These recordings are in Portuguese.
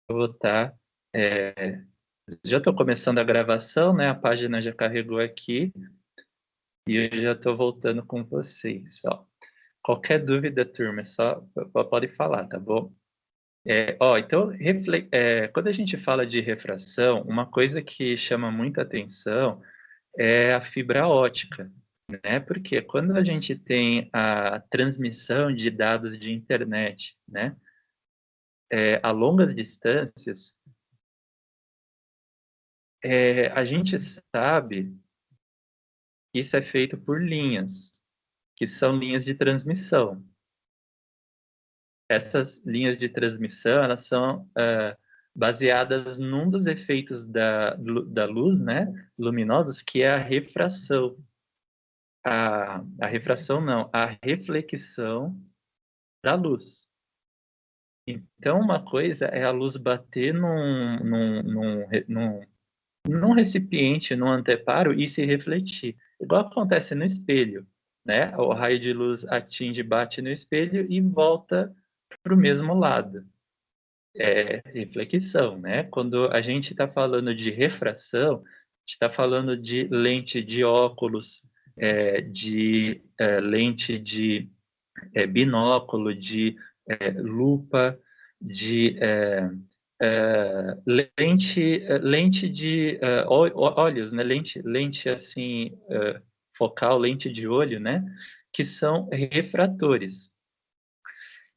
Eu vou estar. Já estou começando a gravação, né? A página já carregou aqui e eu já estou voltando com vocês. Ó. Qualquer dúvida, turma, é só pode falar, tá bom? Então, quando a gente fala de refração, uma coisa que chama muita atenção é a fibra ótica, né? Porque quando a gente tem a transmissão de dados de internet, né? A longas distâncias, a gente sabe que isso é feito por linhas, que são linhas de transmissão. Essas linhas de transmissão, elas são baseadas num dos efeitos da luz, né, luminosos, que é a refração. A refração não, a reflexão da luz. Então, uma coisa é a luz bater num recipiente, num anteparo e se refletir. Igual acontece no espelho, né? O raio de luz atinge, bate no espelho e volta para o mesmo lado. É reflexão, né? Quando a gente está falando de refração, a gente está falando de lente de óculos, lente de binóculo, de lupa, de lente de olhos, né? Lente assim, focal, lente de olho, né? Que são refratores.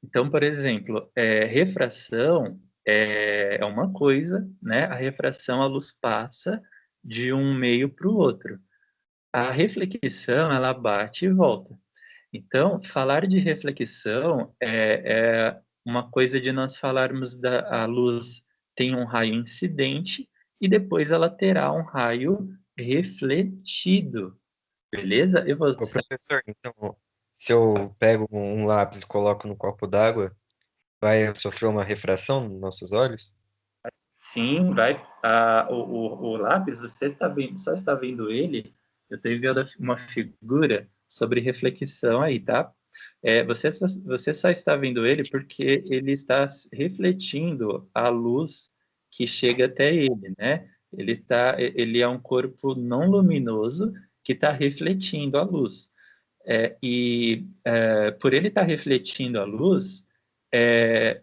Então, por exemplo, refração é uma coisa, né? A refração, a luz passa de um meio para o outro. A reflexão, ela bate e volta. Então, falar de reflexão é uma coisa de nós falarmos da a luz tem um raio incidente e depois ela terá um raio refletido, beleza? Eu vou... Ô, professor, então, se eu pego um lápis e coloco no copo d'água, vai sofrer uma refração nos nossos olhos? Sim, vai. O lápis, você está vendo, só está vendo ele. Eu estou enviando uma figura sobre reflexão aí, tá? Você só está vendo ele porque ele está refletindo a luz que chega até ele, né? Ele é um corpo não luminoso que está refletindo a luz. Por ele estar refletindo a luz, é,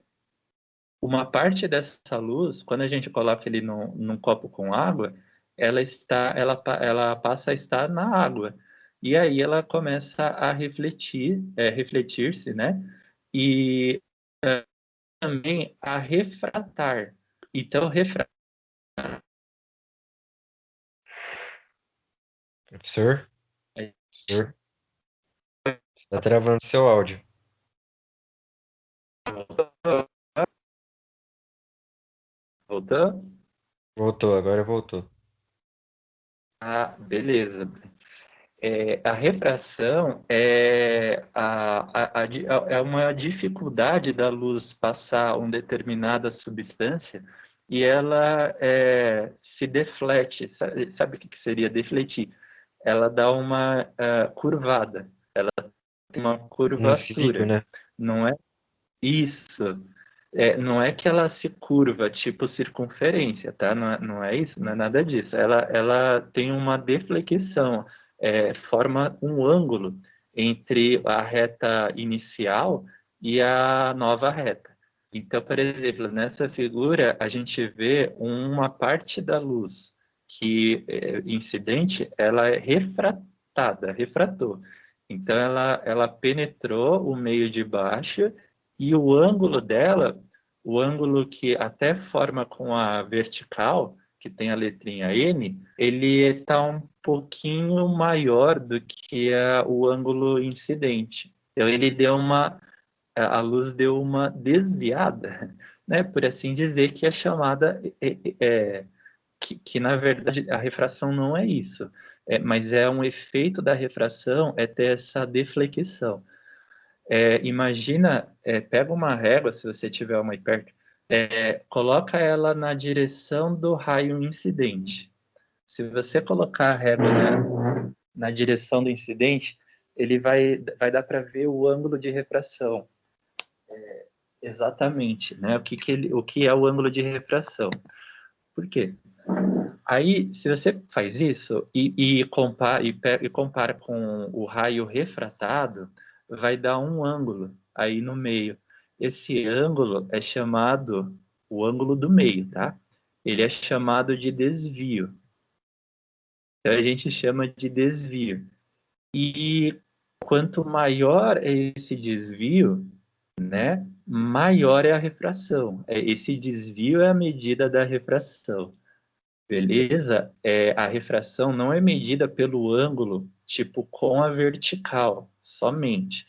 uma parte dessa luz, quando a gente coloca ele num copo com água, ela passa a estar na água. E aí ela começa a refletir-se, né? E também a refratar. Então, refratar. Professor? Professor? Você está travando seu áudio. Voltando? Voltou, agora voltou. Ah, beleza. A refração é uma dificuldade da luz passar uma determinada substância e ela se deflete. Sabe o que seria defletir? Ela dá uma curvada, ela tem uma Um cílio, curvatura. né? Não é isso. Não é que ela se curva tipo circunferência, tá? Não é isso, não é nada disso. Ela tem uma deflexão, forma um ângulo entre a reta inicial e a nova reta. Então, por exemplo, nessa figura, a gente vê uma parte da luz que incidente, ela é refratada, refratou. Então, ela penetrou o meio de baixo e o ângulo dela, o ângulo que até forma com a vertical, que tem a letrinha N, ele está um pouquinho maior do que o ângulo incidente. Então, a luz deu uma desviada, né, por assim dizer, que é chamada, que na verdade a refração não é isso, mas é um efeito da refração, é ter essa deflexão. Imagina, pega uma régua, se você tiver uma aí perto, coloca ela na direção do raio incidente. Se você colocar a régua na direção do incidente, vai dar para ver o ângulo de refração. exatamente, né? O que é o ângulo de refração? Por quê? Aí, se você faz isso e compara com o raio refratado, vai dar um ângulo aí no meio. Esse ângulo é chamado o ângulo do meio, tá? Ele é chamado de desvio. Então, a gente chama de desvio. E quanto maior é esse desvio, né, maior é a refração. Esse desvio é a medida da refração. Beleza? A refração não é medida pelo ângulo, tipo, com a vertical, somente.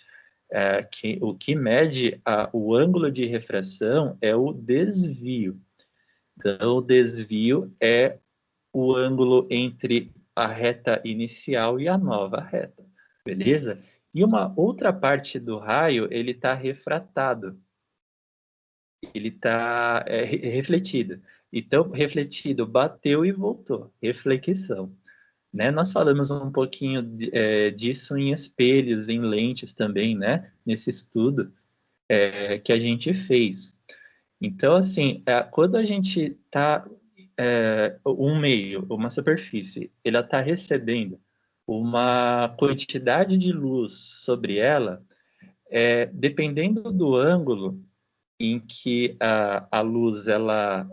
O que mede o ângulo de refração é o desvio. Então, o desvio é o ângulo entre a reta inicial e a nova reta. Beleza? E uma outra parte do raio, ele está refratado. Ele está refletido. Então, refletido, bateu e voltou. Reflexão. Né? Nós falamos um pouquinho disso em espelhos, em lentes também, né? Nesse estudo que a gente fez. Então, assim, quando a gente está um meio, uma superfície, ela está recebendo uma quantidade de luz sobre ela, dependendo do ângulo em que a luz ela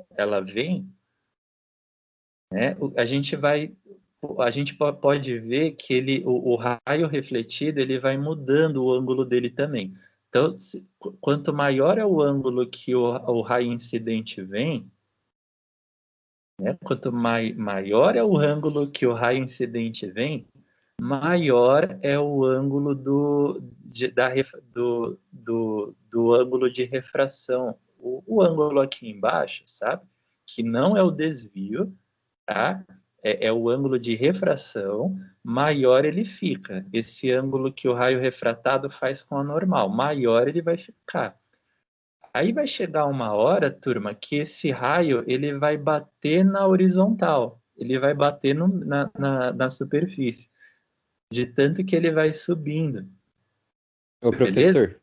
vem, né, a gente pode ver que o raio refletido ele vai mudando o ângulo dele também. Então, quanto maior é o ângulo que o raio incidente vem, né, quanto maior é o ângulo que o raio incidente vem, maior é o ângulo do ângulo de refração. O ângulo aqui embaixo, sabe? Que não é o desvio, tá? É o ângulo de refração, maior ele fica. Esse ângulo que o raio refratado faz com a normal, maior ele vai ficar. Aí vai chegar uma hora, turma, que esse raio ele vai bater na horizontal, ele vai bater na superfície, de tanto que ele vai subindo. Ô, Beleza? professor,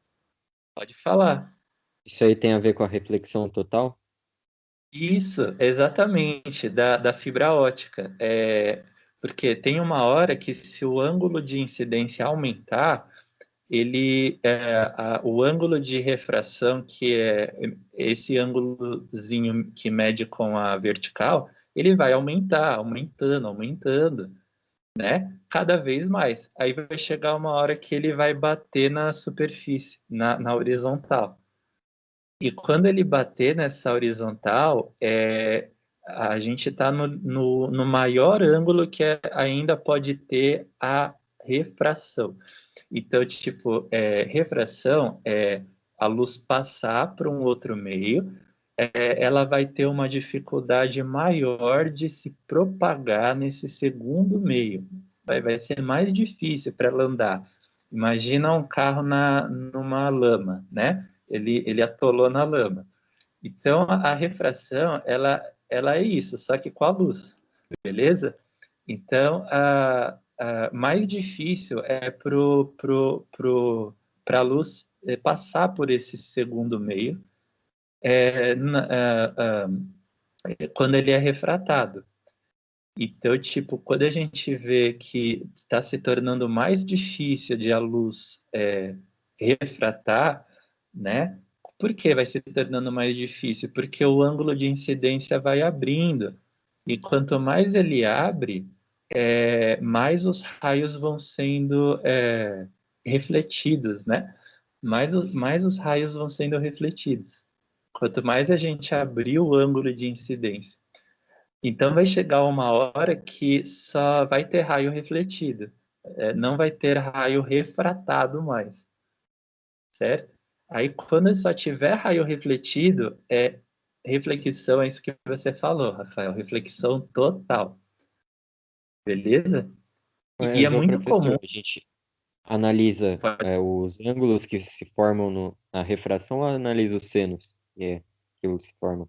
Pode falar. isso aí tem a ver com a reflexão total? Isso, exatamente, da fibra ótica. Porque tem uma hora que se o ângulo de incidência aumentar, o ângulo de refração, que é esse ângulozinho que mede com a vertical, ele vai aumentar, aumentando, né? Cada vez mais. Aí vai chegar uma hora que ele vai bater na superfície, na horizontal. E quando ele bater nessa horizontal, a gente está no maior ângulo que ainda pode ter a refração. Então, tipo, refração é a luz passar para um outro meio, ela vai ter uma dificuldade maior de se propagar nesse segundo meio. Vai ser mais difícil para ela andar. Imagina um carro numa lama, né? Ele atolou na lama. Então, a refração, ela é isso, só que com a luz, beleza? Então, mais difícil é para a luz passar por esse segundo meio quando ele é refratado. Então, tipo, quando a gente vê que está se tornando mais difícil de a luz refratar, né? Por que vai se tornando mais difícil? Porque o ângulo de incidência vai abrindo. E quanto mais ele abre, mais os raios vão sendo refletidos, né? Mais os raios vão sendo refletidos. Quanto mais a gente abrir o ângulo de incidência. Então vai chegar uma hora que só vai ter raio refletido, não vai ter raio refratado mais, certo? Aí quando só tiver raio refletido, reflexão, é isso que você falou, Rafael, reflexão total, beleza? E é Mas, ô, muito comum. professor, a gente analisa os ângulos que se formam na refração ou analisa os senos que eles se formam?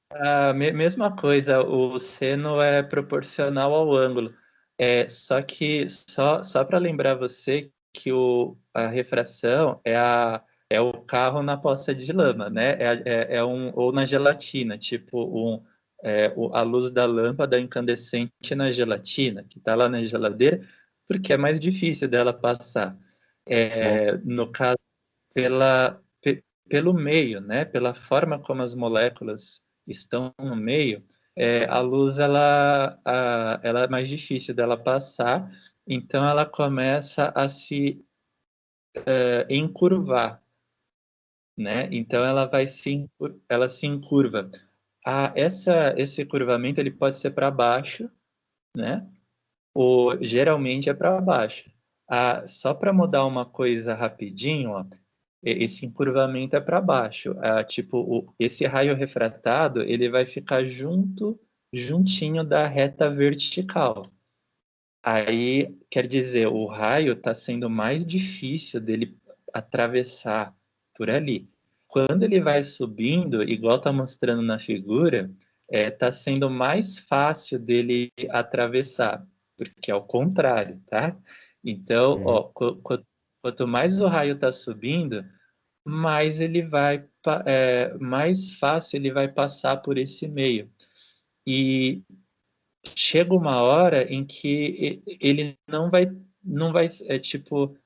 A mesma coisa, o seno é proporcional ao ângulo. Só que, só para lembrar você que a refração é É o carro na poça de lama, né? Ou na gelatina, tipo a luz da lâmpada incandescente na gelatina, que está lá na geladeira, porque é mais difícil dela passar. Bom, No caso, pelo meio, né? Pela forma como as moléculas estão no meio, a luz ela é mais difícil dela passar, então ela começa a se encurvar, né? Então ela se encurva. Esse curvamento ele pode ser para baixo, né? Ou geralmente é para baixo. Só para mudar uma coisa rapidinho, ó, esse encurvamento é para baixo. Tipo, esse raio refratado ele vai ficar juntinho da reta vertical. Aí, quer dizer, o raio está sendo mais difícil dele atravessar por ali. Quando ele vai subindo, igual está mostrando na figura, está sendo mais fácil dele atravessar, porque é o contrário, tá? Então, uhum. ó, quanto mais o raio está subindo, mais mais fácil ele vai passar por esse meio. E chega uma hora em que ele não vai, tipo,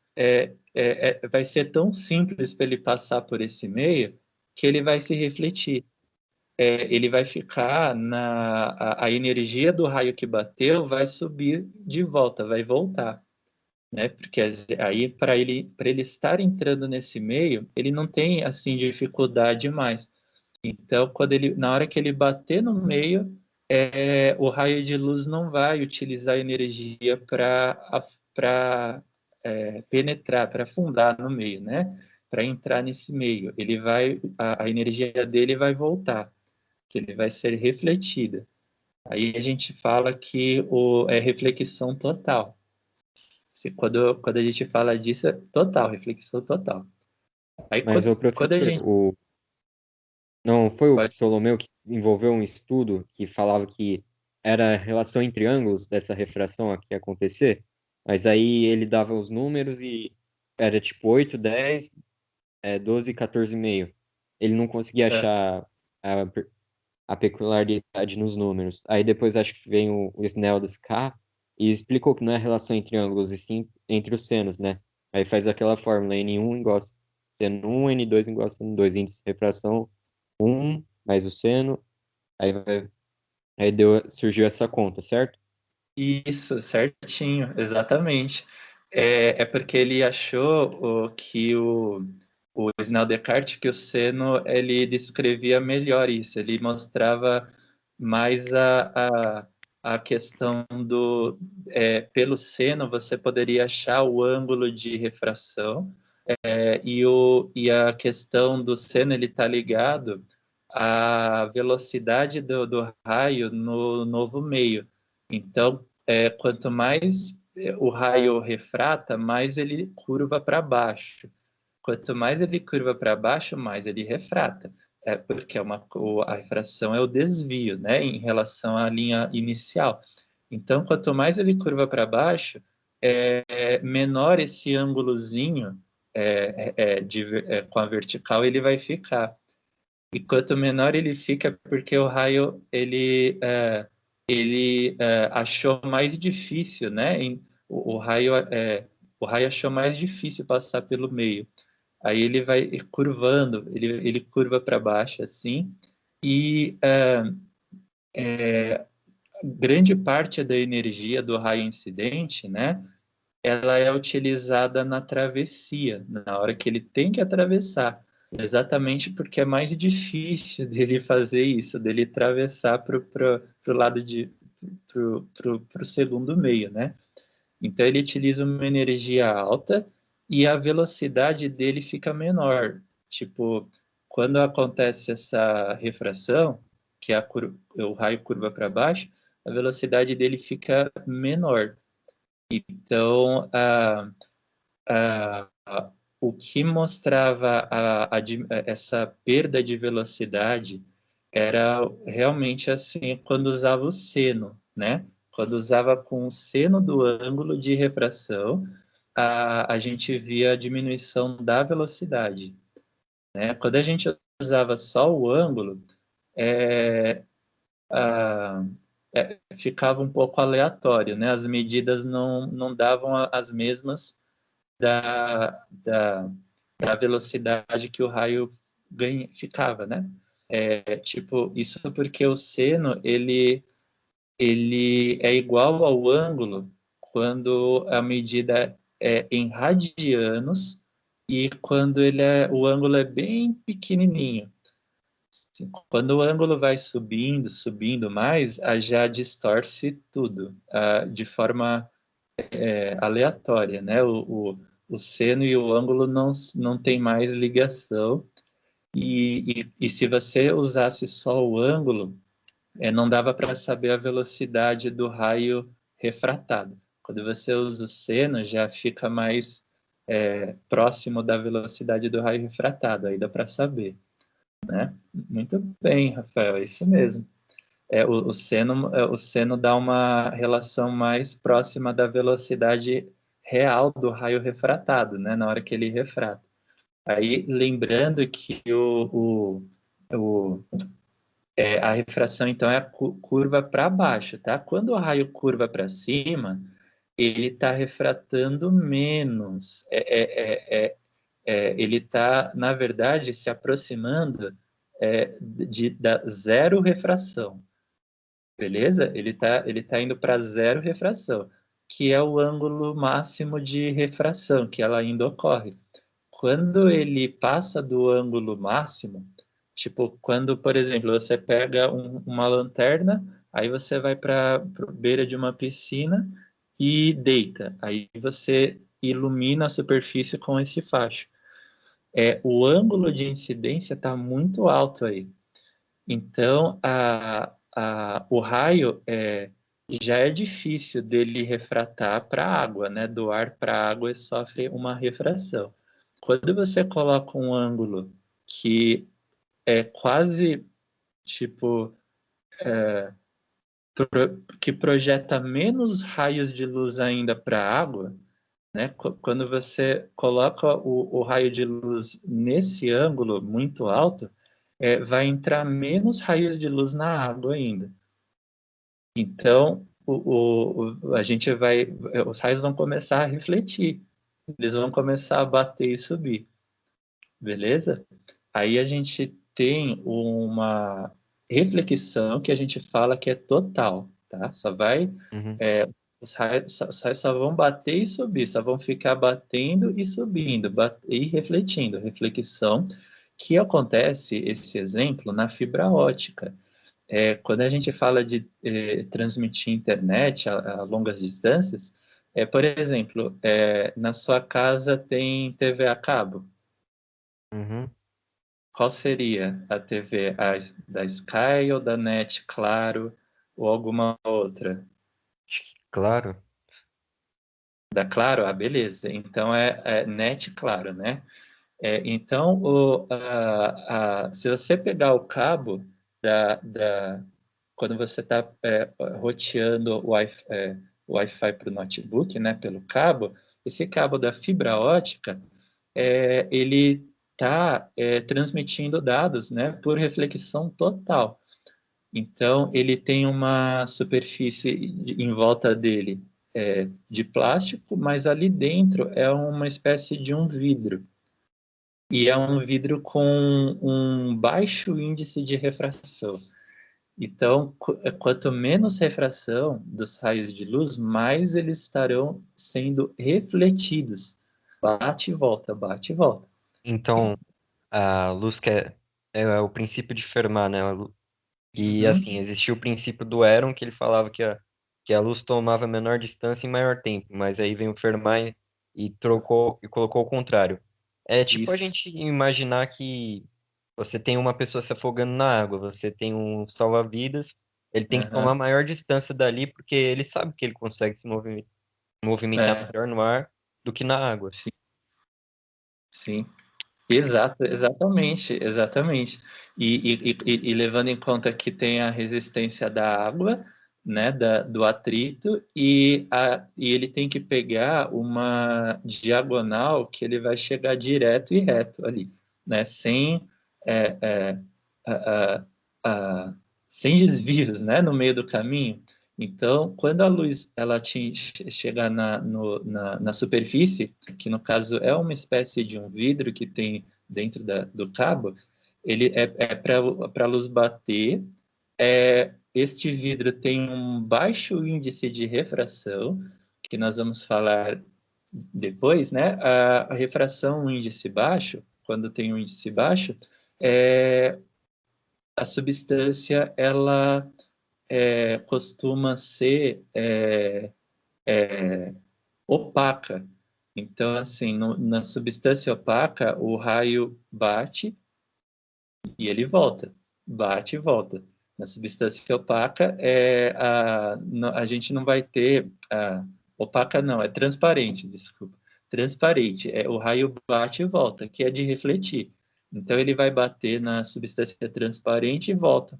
vai ser tão simples para ele passar por esse meio que ele vai se refletir. Ele vai ficar a energia do raio que bateu vai subir de volta, vai voltar, né? Porque aí para ele estar entrando nesse meio, ele não tem assim dificuldade mais. Então, na hora que ele bater no meio, o raio de luz não vai utilizar energia para penetrar, para afundar no meio, né? Para entrar nesse meio, a energia dele vai voltar, que ele vai ser refletida. Aí a gente fala que é reflexão total. Quando a gente fala disso, é total, reflexão total. Aí Mas o quando a professor, gente não foi o pode. Ptolomeu que envolveu um estudo que falava que era a relação entre ângulos dessa refração aqui acontecer, mas aí ele dava os números e era tipo 8, 10, 12, 14,5. Ele não conseguia É, achar a, a peculiaridade nos números. Aí depois acho que vem o Snell das K e explicou que não é relação entre ângulos, e sim entre os senos, né? Aí faz aquela fórmula, N1 igual a seno 1, N2 igual a seno 2, índice de refração 1 mais o seno, aí surgiu essa conta, certo? isso, certinho, exatamente. Porque ele achou que o Snell Descartes, que o seno, ele descrevia melhor isso, ele mostrava mais a questão pelo seno, você poderia achar o ângulo de refração, e a questão do seno, ele está ligado à velocidade do raio no novo meio. Então, quanto mais o raio refrata, mais ele curva para baixo. Quanto mais ele curva para baixo, mais ele refrata. Porque a refração é o desvio, né, em relação à linha inicial. Então, quanto mais ele curva para baixo, menor esse ângulozinho com a vertical ele vai ficar. E quanto menor ele fica, é porque o raio ele achou mais difícil, né? O raio achou mais difícil passar pelo meio. Aí ele vai curvando, ele curva para baixo assim, e grande parte da energia do raio incidente, né? Ela é utilizada na travessia, na hora que ele tem que atravessar. Exatamente porque é mais difícil dele fazer isso, dele atravessar para o lado pro segundo meio, né? Então ele utiliza uma energia alta e a velocidade dele fica menor. Tipo, quando acontece essa refração, que o raio curva para baixo, a velocidade dele fica menor. Então, o que mostrava essa perda de velocidade era realmente assim quando usava o seno, né? Quando usava com o seno do ângulo de refração, a gente via a diminuição da velocidade. né? Quando a gente usava só o ângulo, é, a, ficava um pouco aleatório, né? As medidas não davam as mesmas da, da, da velocidade que o raio ficava, né? Tipo, isso porque o seno, ele é igual ao ângulo quando a medida é em radianos e quando o ângulo é bem pequenininho. Assim, quando o ângulo vai subindo, subindo mais, já distorce tudo de forma aleatória, né? O seno e o ângulo não tem mais ligação e se você usasse só o ângulo, não dava para saber a velocidade do raio refratado. Quando você usa o seno, já fica mais próximo da velocidade do raio refratado, aí dá para saber, né? Muito bem, Rafael, é isso mesmo. O seno dá uma relação mais próxima da velocidade real do raio refratado, né? Na hora que ele refrata. Aí, lembrando que a refração, então, é a curva para baixo, tá? Quando o raio curva para cima, ele está refratando menos. Ele está, na verdade, se aproximando da zero refração, beleza? Ele tá indo para zero refração, que é o ângulo máximo de refração que ela ainda ocorre. Quando ele passa do ângulo máximo, tipo, quando, por exemplo, você pega uma lanterna, aí você vai para a beira de uma piscina e deita. Aí você ilumina a superfície com esse facho. O ângulo de incidência está muito alto aí. Então, o raio já é difícil dele refratar para a água, né? Do ar para a água, ele sofre uma refração. Quando você coloca um ângulo que é quase, tipo, que projeta menos raios de luz ainda para a água, né? Quando você coloca o raio de luz nesse ângulo muito alto, vai entrar menos raios de luz na água ainda. Então, a gente os raios vão começar a refletir, eles vão começar a bater e subir, beleza? Aí a gente tem uma reflexão que a gente fala que é total, tá? Uhum. Os raios só vão bater e subir, só vão ficar batendo e subindo, e refletindo. Reflexão que acontece, esse exemplo, na fibra ótica. Quando a gente fala de transmitir internet a longas distâncias, por exemplo, na sua casa tem TV a cabo. Uhum. Qual seria a TV? Da Sky ou da NET, Claro, ou alguma outra? Acho que, claro. Da Claro? Ah, beleza. Então é NET Claro, né? Então, se você pegar o cabo quando você está roteando o Wi-Fi para o notebook, né, pelo cabo, esse cabo da fibra ótica, ele está transmitindo dados, né, por reflexão total. Então, ele tem uma superfície em volta dele de plástico, mas ali dentro é uma espécie de um vidro. E é um vidro com um baixo índice de refração. Então, quanto menos refração dos raios de luz, mais eles estarão sendo refletidos. Bate e volta, bate e volta. Então, a luz é o princípio de Fermat, né? E assim, Uhum. existia o princípio do Héron, que ele falava que a luz tomava menor distância em maior tempo, mas aí vem o Fermat e trocou e colocou o contrário. É tipo a Isso. gente imaginar que você tem uma pessoa se afogando na água, você tem um salva-vidas, ele tem que tomar Uhum. maior distância dali, porque ele sabe que ele consegue se movimentar É, melhor no ar do que na água. sim, sim. Exato, exatamente, exatamente. E levando em conta que tem a resistência da água, né, do atrito, e ele tem que pegar uma diagonal que ele vai chegar direto e reto ali. né? É, é, a, a, sem desvios, né? No meio do caminho. Então, quando a luz ela chegar na superfície, que no caso é uma espécie de um vidro que tem dentro do cabo, ele é para a luz bater. Este vidro tem um baixo índice de refração, que nós vamos falar depois, né? A refração, um índice baixo, quando tem um índice baixo, a substância ela costuma ser opaca. Então, assim, na substância opaca, o raio bate e ele volta. Bate e volta. Na substância opaca, a gente não vai ter... opaca não, é transparente, desculpa. Transparente. O raio bate e volta, que é de refletir. Então, ele vai bater na substância transparente e volta.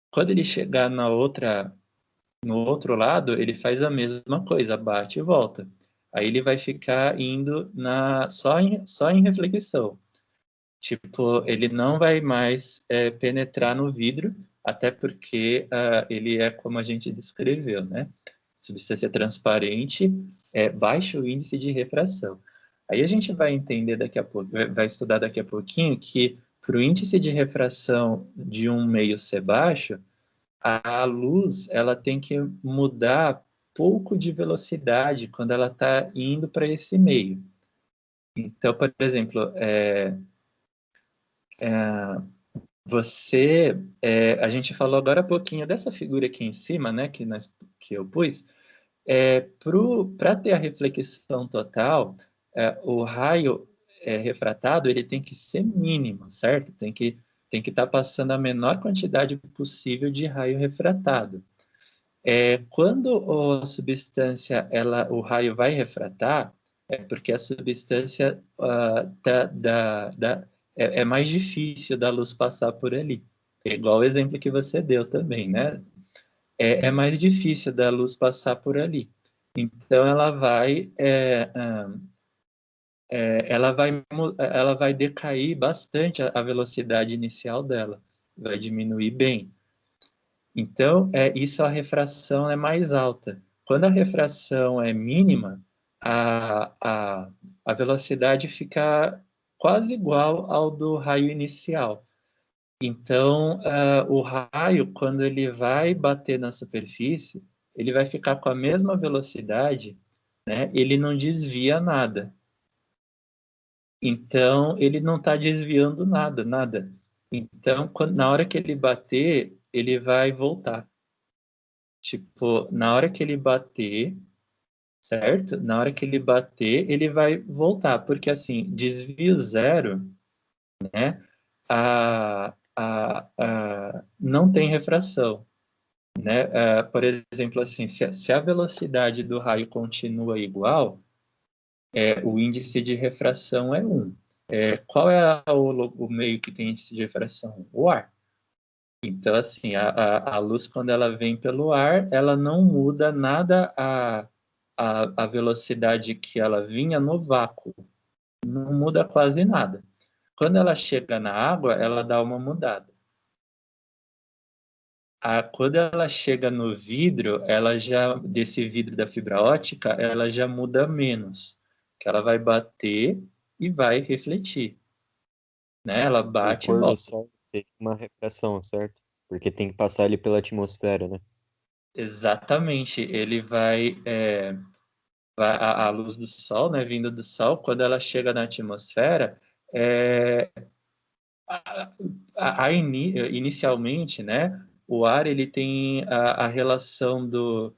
Quando ele chegar no outro lado, ele faz a mesma coisa, bate e volta. Aí ele vai ficar indo só em reflexão. Tipo, ele não vai mais penetrar no vidro, até porque ele é como a gente descreveu, né? Substância transparente, baixo índice de refração. Aí a gente vai entender daqui a pouco, vai estudar daqui a pouquinho que para o índice de refração de um meio ser baixo, a luz ela tem que mudar pouco de velocidade quando ela está indo para esse meio. Então, por exemplo, a gente falou agora há pouquinho dessa figura aqui em cima, né, que eu pus. Para ter a reflexão total, o raio refratado ele tem que ser mínimo, certo? Tem que estar passando a menor quantidade possível de raio refratado. Quando a substância, o raio vai refratar, é porque a substância é mais difícil da luz passar por ali. É igual o exemplo que você deu também, né? É mais difícil da luz passar por ali. Então, ela vai decair bastante a velocidade inicial dela, vai diminuir bem. Então, isso a refração é mais alta. Quando a refração é mínima, a velocidade fica quase igual ao do raio inicial. Então, o raio, quando ele vai bater na superfície, ele vai ficar com a mesma velocidade, né? Ele não desvia nada. Então, ele não está desviando nada, nada. Então, na hora que ele bater, ele vai voltar. Tipo, na hora que ele bater, certo? Na hora que ele bater, ele vai voltar, porque assim, desvio zero, né? Não tem refração, né? Por exemplo, assim, se a velocidade do raio continua igual, o índice de refração é 1. Qual é o meio que tem índice de refração? O ar. Então, assim, a luz, quando ela vem pelo ar, ela não muda nada a velocidade que ela vinha no vácuo. Não muda quase nada. Quando ela chega na água, ela dá uma mudada. Quando ela chega no vidro, desse vidro da fibra ótica, ela já muda menos. Que ela vai bater e vai refletir. Né? Ela O bate e pôr do volta. sol seria uma refração, certo? Porque tem que passar ali pela atmosfera, né? Exatamente. Ele a luz do Sol, né, vindo do Sol, quando ela chega na atmosfera, inicialmente, né, o ar ele tem a relação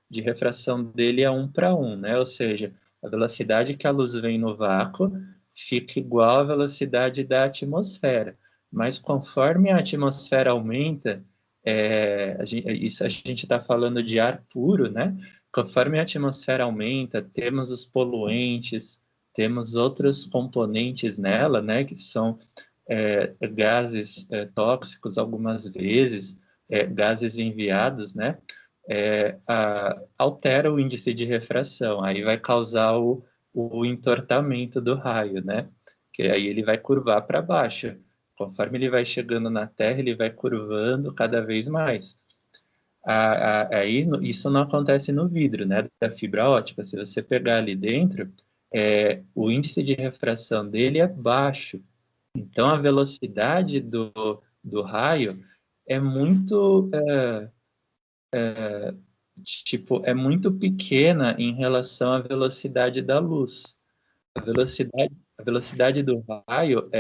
de refração dele é 1:1, né, ou seja, a velocidade que a luz vem no vácuo fica igual à velocidade da atmosfera. Mas conforme a atmosfera aumenta, isso a gente está falando de ar puro, né? Conforme a atmosfera aumenta, temos os poluentes, temos outros componentes nela, né? Que são gases tóxicos algumas vezes, gases enviados, né? Altera o índice de refração, aí vai causar o entortamento do raio, né? Que aí ele vai curvar para baixo. Conforme ele vai chegando na Terra, ele vai curvando cada vez mais. Aí, isso não acontece no vidro, né, da fibra ótica. Se você pegar ali dentro, o índice de refração dele é baixo. Então, a velocidade do raio é muito, é muito pequena em relação à velocidade da luz. A velocidade do raio,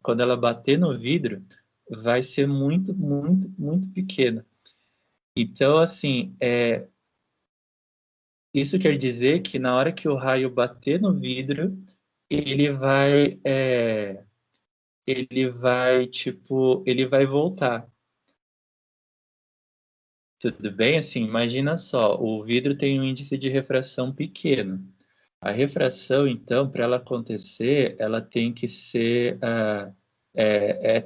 quando ela bater no vidro, vai ser muito, muito, muito pequena. Então, assim, isso quer dizer que na hora que o raio bater no vidro, ele vai, ele vai voltar. Tudo bem? Assim, imagina só, o vidro tem um índice de refração pequeno. A refração, então, para ela acontecer, ela tem que ser,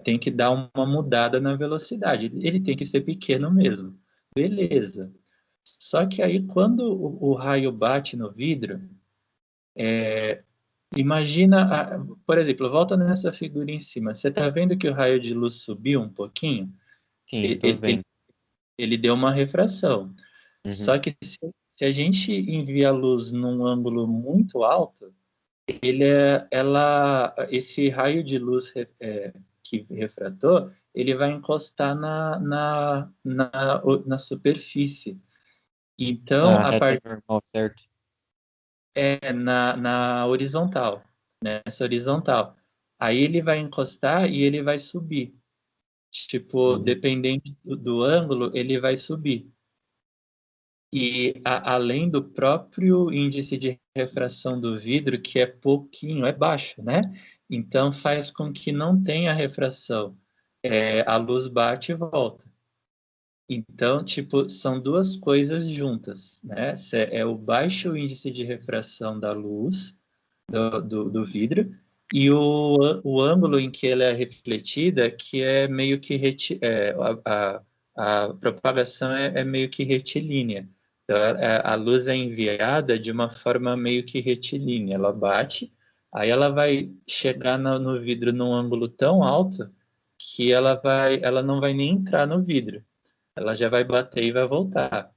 tem que dar uma mudada na velocidade. Ele tem que ser pequeno mesmo. Beleza. Só que aí, quando o raio bate no vidro, imagina, por exemplo, volta nessa figura em cima. Você está vendo que o raio de luz subiu um pouquinho? Sim, tô Ele, vendo. ele deu uma refração. Uhum. Só que se a gente envia a luz num ângulo muito alto, esse raio de luz que refratou, ele vai encostar na superfície. Então, Na reta normal, certo? na horizontal, nessa horizontal. Aí ele vai encostar e ele vai subir. Tipo, Uhum. dependendo do ângulo, ele vai subir. E além do próprio índice de refração do vidro, que é pouquinho, é baixo, né? Então faz com que não tenha refração. A luz bate e volta. Então, tipo, são duas coisas juntas, né? É o baixo índice de refração da luz do vidro e o ângulo em que ela é refletida, que é meio que a propagação é meio que retilínea. Então, a luz é enviada de uma forma meio que retilínea. Ela bate, aí ela vai chegar no vidro num ângulo tão alto que ela não vai nem entrar no vidro. Ela já vai bater e vai voltar.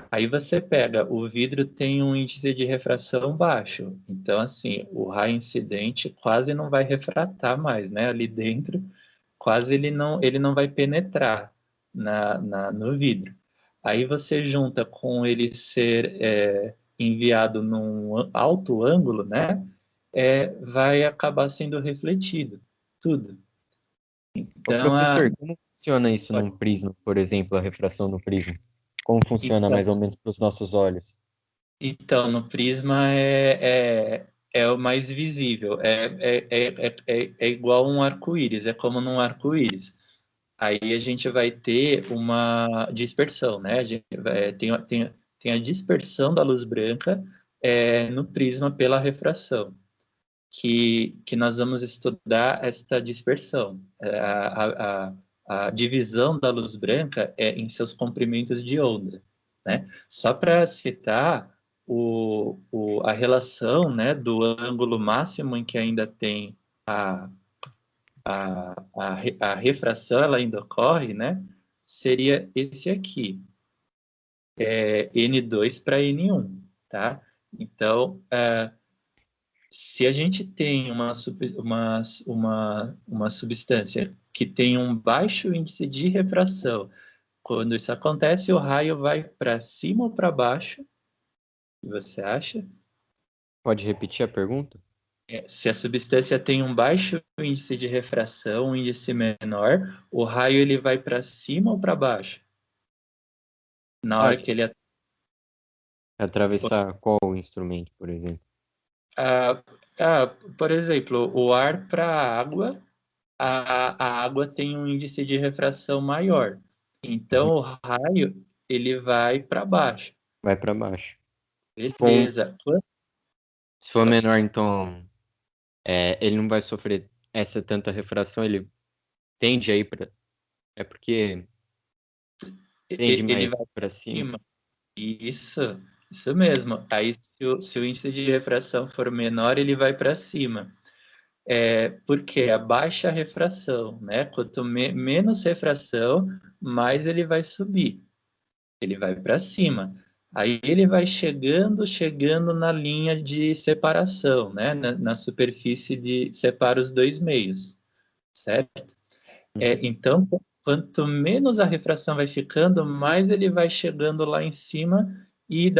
Aí você pega, o vidro tem um índice de refração baixo, então assim, o raio incidente quase não vai refratar mais, né? Ali dentro, quase ele não vai penetrar no vidro. Aí você junta com ele ser enviado num alto ângulo, né? Vai acabar sendo refletido, tudo. Ô, Então, professor, como funciona isso num prisma, por exemplo, a refração no prisma? Como funciona então, mais ou menos para os nossos olhos? Então, no prisma é o mais visível, é igual um arco-íris, é como num arco-íris. Aí a gente vai ter uma dispersão, né? Tem a dispersão da luz branca no prisma pela refração, que nós vamos estudar esta dispersão. A divisão da luz branca é em seus comprimentos de onda, né? Só para citar a relação, né, do ângulo máximo em que ainda tem a refração, ela ainda ocorre, né? Seria esse aqui, N2 para N1, tá? Então, se a gente tem uma substância que tem um baixo índice de refração, quando isso acontece, o raio vai para cima ou para baixo? O que você acha? Pode repetir a pergunta? Se a substância tem um baixo índice de refração, um índice menor, o raio ele vai para cima ou para baixo? Na Ah, hora que ele atravessar qual instrumento, por exemplo? ah, ah, por exemplo, o ar para a água, a água tem um índice de refração maior. Uhum. Então, o raio, ele vai para baixo. Vai para baixo. Se for, Beleza. se for menor, então, ele não vai sofrer essa tanta refração, ele tende aí para. É porque tende Ele mais vai para para cima. cima. Isso, isso mesmo. Aí, se o índice de refração for menor, ele vai para cima. Porque abaixa a refração, né? Quanto menos refração, mais ele vai subir. Ele vai para cima. Aí ele vai chegando na linha de separação, né? Na superfície de separa os dois meios, certo? Então, quanto menos a refração vai ficando, mais ele vai chegando lá em cima e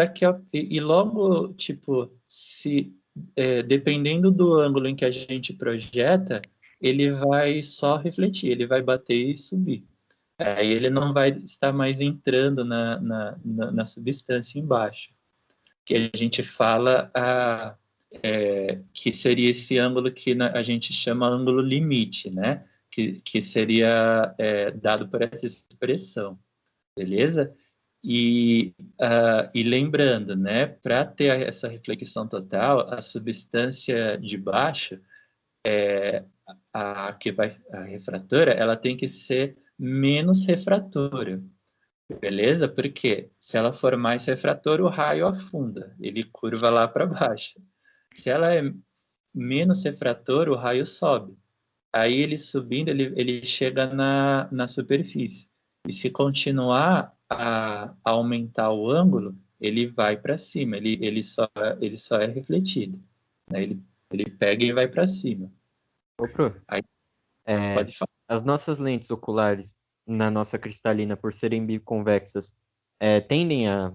logo, tipo, dependendo do ângulo em que a gente projeta, ele vai só refletir, ele vai bater e subir. Aí ele não vai estar mais entrando na substância embaixo, que a gente fala que seria esse ângulo que a gente chama ângulo limite, né? Que seria dado por essa expressão, beleza? E lembrando, né, para ter essa reflexão total, a substância de baixo, a refratora, ela tem que ser menos refratora, beleza? Porque se ela for mais refratora, o raio afunda, ele curva lá para baixo. Se ela é menos refratora, o raio sobe. Aí ele subindo, ele chega na superfície. E se continuar a aumentar o ângulo, ele vai para cima, ele só é refletido, né? Ele pega e vai para cima. Ô, Pro, Aí é, pode falar. as nossas lentes oculares, na nossa cristalina, por serem biconvexas, tendem a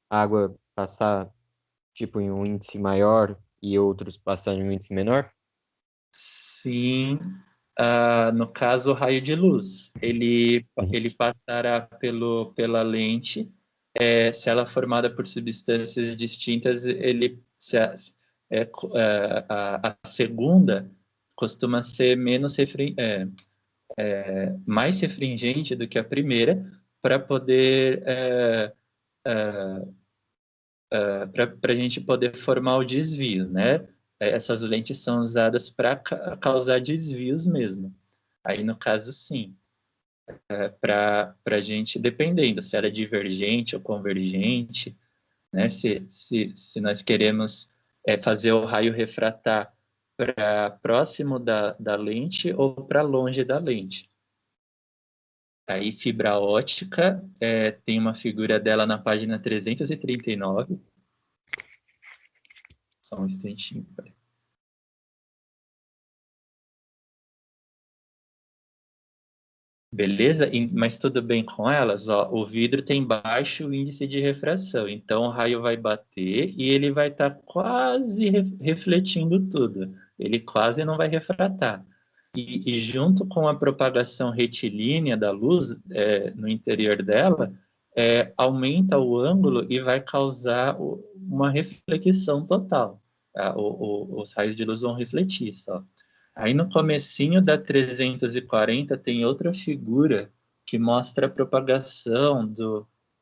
água passar, tipo, em um índice maior e outros passar em um índice menor? Sim, no caso, o raio de luz, ele passará pela lente, se ela é formada por substâncias distintas, a segunda costuma ser mais refringente do que a primeira, para poder para a gente poder formar o desvio, né? Essas lentes são usadas para causar desvios mesmo. Aí, no caso, sim. Para a gente, dependendo se ela é divergente ou convergente, né? Se nós queremos fazer o raio refratar para próximo da lente ou para longe da lente. Aí, fibra ótica, tem uma figura dela na página 339. Só um instantinho, peraí. Beleza? Mas tudo bem com elas? Ó, o vidro tem baixo índice de refração, então o raio vai bater e ele vai estar quase refletindo tudo. Ele quase não vai refratar. E junto com a propagação retilínea da luz no interior dela, aumenta o ângulo e vai causar uma reflexão total. Tá? Os raios de luz vão refletir só. Aí no comecinho da 340 tem outra figura que mostra a propagação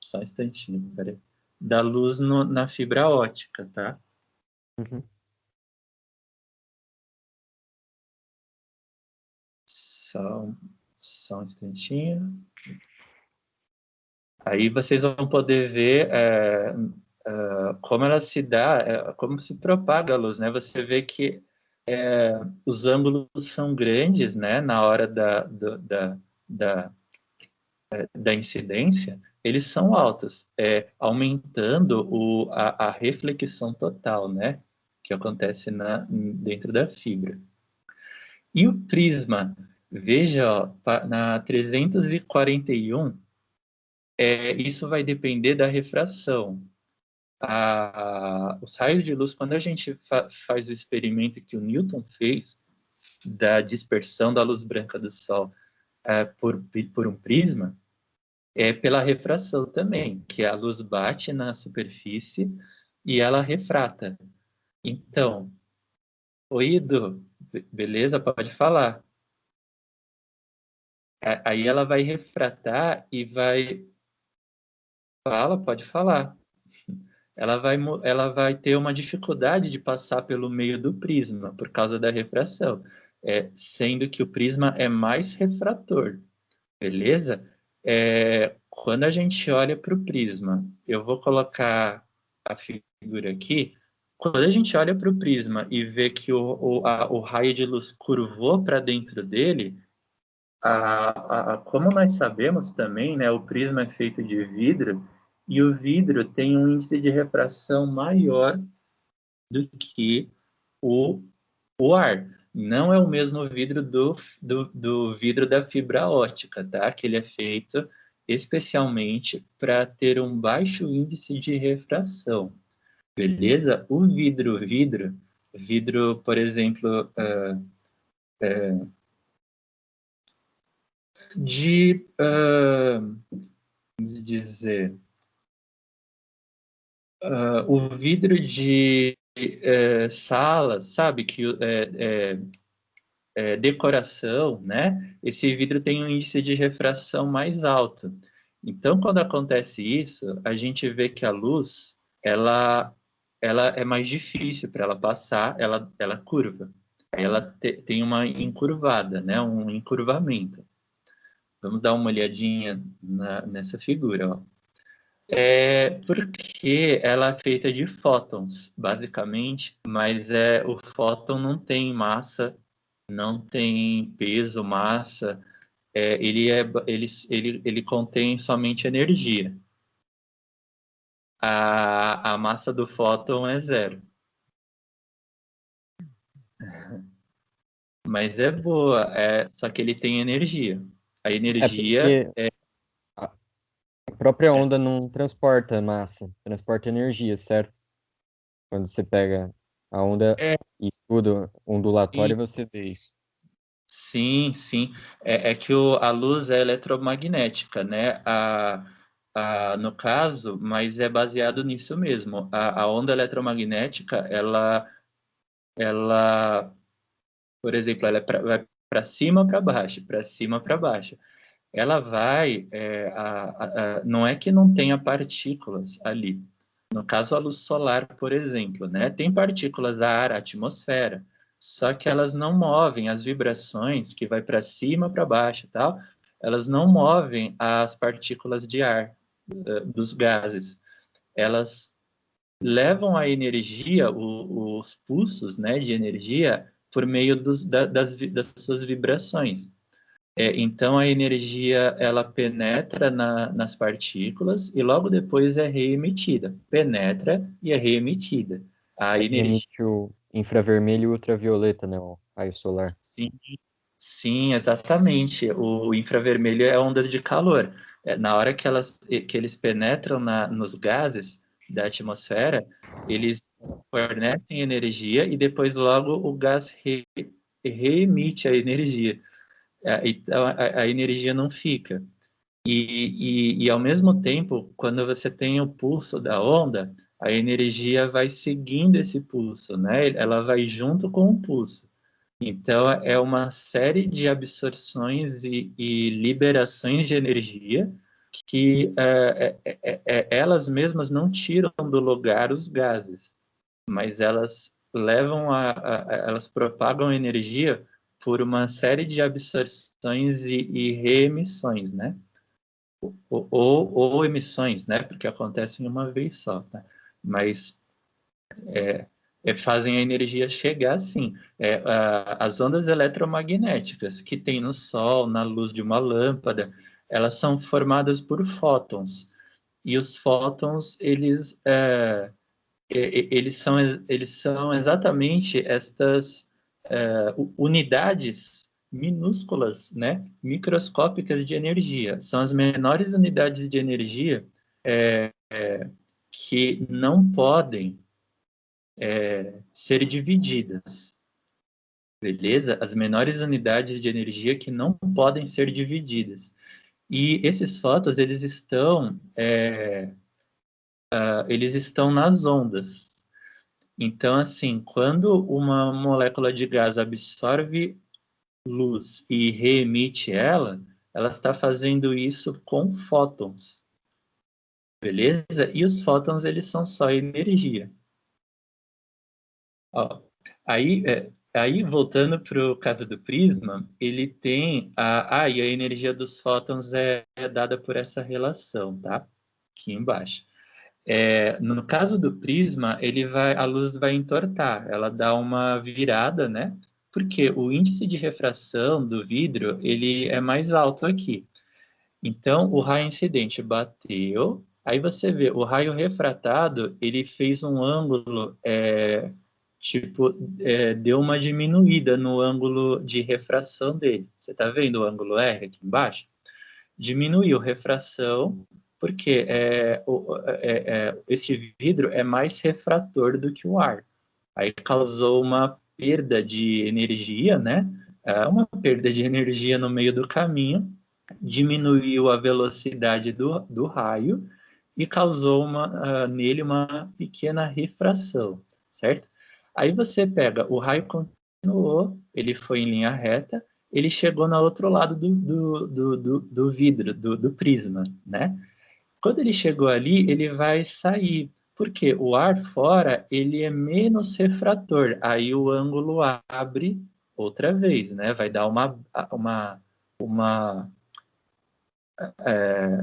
só um instantinho, peraí, da luz na fibra ótica, tá? Uhum. Só um instantinho. Aí vocês vão poder ver como ela se dá, como se propaga a luz, né? Você vê que os ângulos são grandes, né? Na hora da, da incidência, eles são altos, aumentando a reflexão total, né? Que acontece dentro da fibra. E o prisma, veja, ó, na 341, isso vai depender da refração. Os raios de luz, quando a gente faz o experimento que o Newton fez da dispersão da luz branca do Sol por um prisma, pela refração também, que a luz bate na superfície e ela refrata. Então, oi, Edu, beleza? Pode falar. Aí ela vai refratar e vai... Fala, pode falar. Ela vai ter uma dificuldade de passar pelo meio do prisma, por causa da refração, sendo que o prisma é mais refrator, beleza? Quando a gente olha para o prisma, eu vou colocar a figura aqui, quando a gente olha para o prisma e vê que o raio de luz curvou para dentro dele, como nós sabemos também, né, o prisma é feito de vidro, e o vidro tem um índice de refração maior do que o ar. Não é o mesmo vidro do vidro da fibra ótica, tá? Que ele é feito especialmente para ter um baixo índice de refração. Beleza? O vidro, por exemplo, vamos dizer, o vidro de sala, sabe, que decoração, né? Esse vidro tem um índice de refração mais alto. Então, quando acontece isso, a gente vê que a luz, ela é mais difícil para ela passar, ela curva. Ela tem uma encurvada, né? Um encurvamento. Vamos dar uma olhadinha nessa figura, ó. Porque ela é feita de fótons, basicamente, mas o fóton não tem massa, não tem peso, massa, ele contém somente energia. A massa do fóton é zero. Mas é boa, só que ele tem energia. A energia Porque a própria onda não transporta massa, transporta energia, certo? Quando você pega a onda é, e estuda ondulatório, você vê isso. sim, sim. É que a luz é eletromagnética, né? No caso, mas é baseado nisso mesmo. A onda eletromagnética, ela, por exemplo, ela vai para cima ou para baixo, para cima ou para baixo. Ela vai, não é que não tenha partículas ali. No caso, a luz solar, por exemplo, né? Tem partículas a ar, a atmosfera, só que elas não movem as vibrações que vai para cima, para baixo, tal. Elas não movem as partículas de ar dos gases. Elas levam a energia, os pulsos, né, de energia, por meio das suas vibrações. Então, a energia ela penetra nas partículas e logo depois é reemitida. Penetra e é reemitida. A Aí energia, emite o infravermelho e o ultravioleta, né? O raio solar. sim, sim, exatamente. O infravermelho é ondas de calor. Na hora que eles penetram nos gases da atmosfera, eles fornecem energia e depois logo o gás reemite a energia. Então, a energia não fica. E ao mesmo tempo, quando você tem o pulso da onda, a energia vai seguindo esse pulso, né? Ela vai junto com o pulso. Então, é uma série de absorções e liberações de energia que elas mesmas não tiram do lugar os gases, mas elas elas propagam energia por uma série de absorções e reemissões, né? Ou emissões, né? Porque acontecem uma vez só, tá? Mas fazem a energia chegar assim. As ondas eletromagnéticas que tem no Sol, na luz de uma lâmpada, elas são formadas por fótons. E os fótons, eles são exatamente estas unidades minúsculas, né, microscópicas de energia. São as menores unidades de energia que não podem ser divididas, beleza? As menores unidades de energia que não podem ser divididas. E esses fótons, eles estão nas ondas. Então, assim, quando uma molécula de gás absorve luz e reemite ela, ela está fazendo isso com fótons, beleza? E os fótons, eles são só energia. Ó, aí, voltando para o caso do prisma, ele tem e a energia dos fótons é dada por essa relação, tá? Aqui embaixo. No caso do prisma, a luz vai entortar, ela dá uma virada, né? Porque o índice de refração do vidro, ele é mais alto aqui. Então, o raio incidente bateu, aí você vê, o raio refratado, ele fez um ângulo, deu uma diminuída no ângulo de refração dele. Você está vendo o ângulo R aqui embaixo? Diminuiu a refração, porque esse vidro é mais refrator do que o ar. Aí causou uma perda de energia, né? Uma perda de energia no meio do caminho, diminuiu a velocidade do raio e causou nele uma pequena refração, certo? Aí você pega, o raio continuou, ele foi em linha reta, ele chegou no outro lado do vidro, do prisma, né? Quando ele chegou ali, ele vai sair, porque o ar fora, ele é menos refrator, aí o ângulo abre outra vez, né? Vai dar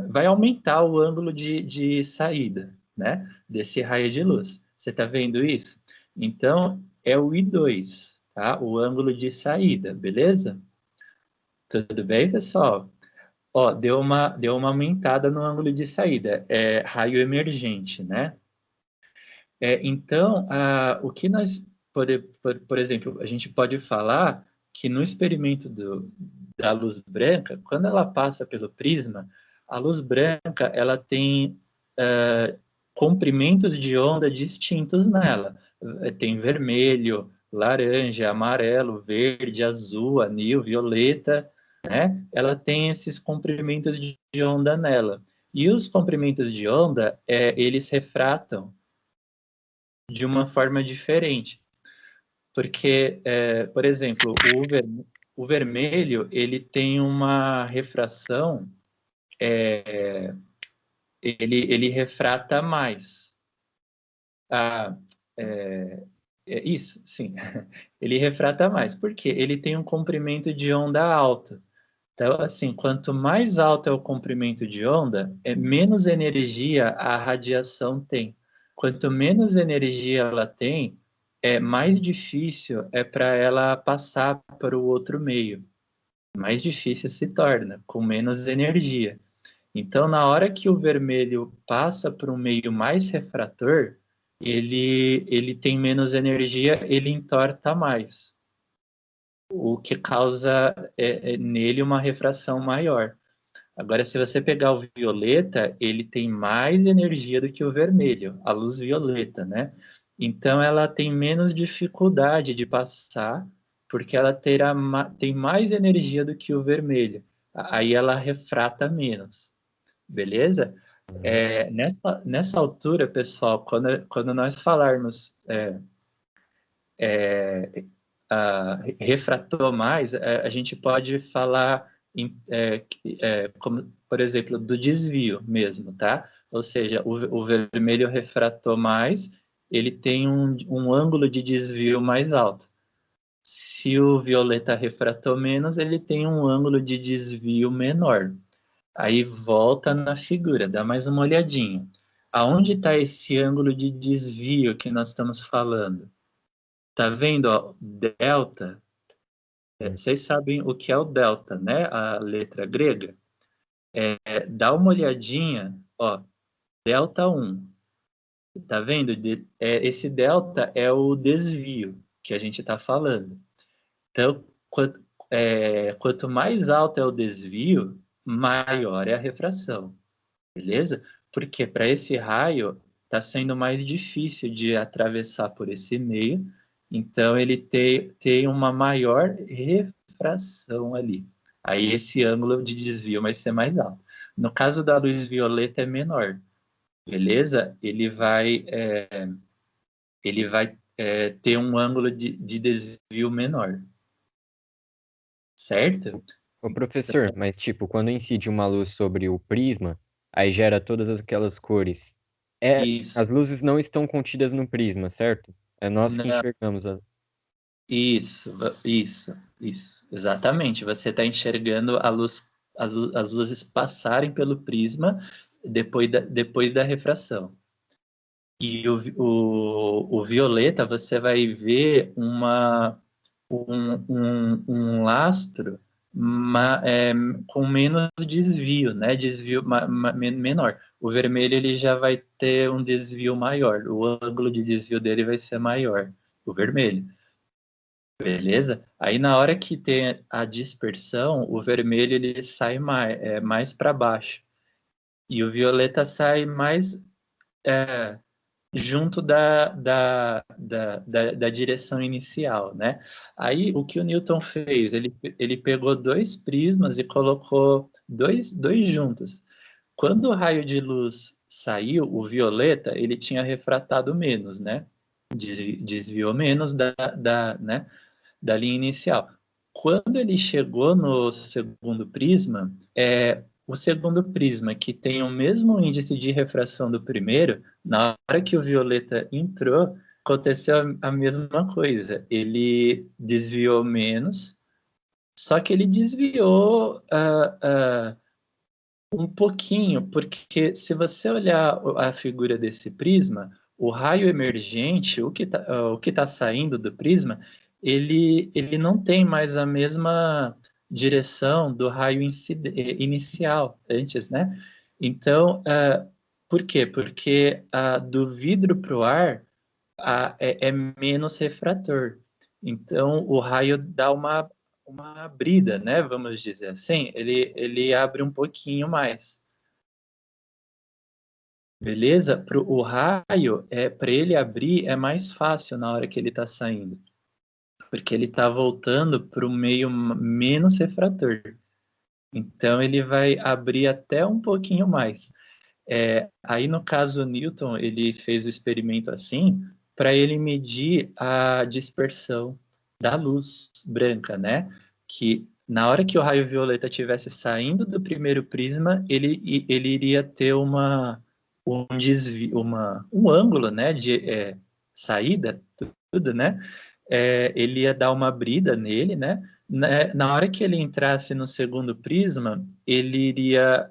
vai aumentar o ângulo de saída, né? Desse raio de luz. Você está vendo isso? Então, é o I2, tá? O ângulo de saída, beleza? Tudo bem, pessoal? Ó, deu uma aumentada no ângulo de saída. É raio emergente, né? Então, o que nós, por exemplo, a gente pode falar que no experimento da luz branca, quando ela passa pelo prisma, a luz branca ela tem comprimentos de onda distintos nela. Tem vermelho, laranja, amarelo, verde, azul, anil, violeta, né? Ela tem esses comprimentos de onda nela. E os comprimentos de onda, eles refratam de uma forma diferente. Porque, por exemplo, o vermelho, ele tem uma refração, ele refrata mais. Ah, isso, sim. Ele refrata mais. Por quê? Ele tem um comprimento de onda alto. Então, assim, quanto mais alto é o comprimento de onda, menos energia a radiação tem. Quanto menos energia ela tem, mais difícil é para ela passar para o outro meio. Mais difícil se torna, com menos energia. Então, na hora que o vermelho passa para um meio mais refrator, ele tem menos energia, ele entorta mais, o que causa nele uma refração maior. Agora, se você pegar o violeta, ele tem mais energia do que o vermelho, a luz violeta, né? Então, ela tem menos dificuldade de passar, porque ela tem mais energia do que o vermelho. Aí ela refrata menos, beleza? Nessa altura, pessoal, quando nós falarmos refratou mais, a gente pode falar, como, por exemplo, do desvio mesmo, tá? Ou seja, o vermelho refratou mais, ele tem um ângulo de desvio mais alto. Se o violeta refratou menos, ele tem um ângulo de desvio menor. Aí volta na figura, dá mais uma olhadinha. Aonde está esse ângulo de desvio que nós estamos falando? Tá vendo, ó, delta? Vocês sabem o que é o delta, né? A letra grega. Dá uma olhadinha, ó, delta 1. Tá vendo? Esse delta é o desvio que a gente está falando. Então, quanto mais alto é o desvio, maior é a refração, beleza? Porque para esse raio está sendo mais difícil de atravessar por esse meio, então ele tem uma maior refração ali. Aí esse ângulo de desvio vai ser mais alto. No caso da luz violeta é menor, beleza? Ele vai ter um ângulo de desvio menor, certo? Ô, professor, mas tipo, quando incide uma luz sobre o prisma, aí gera todas aquelas cores. As Isso. luzes não estão contidas no prisma, certo? É nós que Não, enxergamos. isso, exatamente. Você está enxergando as luzes passarem pelo prisma depois da refração. E o violeta, você vai ver um lastro com menos desvio, né? Desvio menor. O vermelho ele já vai ter um desvio maior, o ângulo de desvio dele vai ser maior, o vermelho. Beleza? Aí na hora que tem a dispersão, o vermelho ele sai mais para baixo. E o violeta sai mais junto da direção inicial, né? Aí o que o Newton fez? Ele pegou dois prismas e colocou dois juntos. Quando o raio de luz saiu, o violeta, ele tinha refratado menos, né? Desviou menos né, da linha inicial. Quando ele chegou no segundo prisma, o segundo prisma, que tem o mesmo índice de refração do primeiro, na hora que o violeta entrou, aconteceu a mesma coisa. Ele desviou menos, só que ele desviou um pouquinho, porque se você olhar a figura desse prisma, o raio emergente, o que tá saindo do prisma, ele não tem mais a mesma direção do raio inicial, antes, né? Então, por quê? Porque do vidro para o ar é menos refrator. Então, o raio dá uma brida, né? Vamos dizer assim, ele abre um pouquinho mais. Beleza? O raio, para ele abrir, é mais fácil na hora que ele está saindo, porque ele está voltando para o meio menos refrator. Então, ele vai abrir até um pouquinho mais. Aí, no caso, Newton, ele fez o experimento assim, para ele medir a dispersão da luz branca, né? Que na hora que o raio violeta estivesse saindo do primeiro prisma, ele iria ter um desvio, um ângulo, né, de saída, tudo, né? Ele ia dar uma brida nele, né? Na hora que ele entrasse no segundo prisma, ele iria,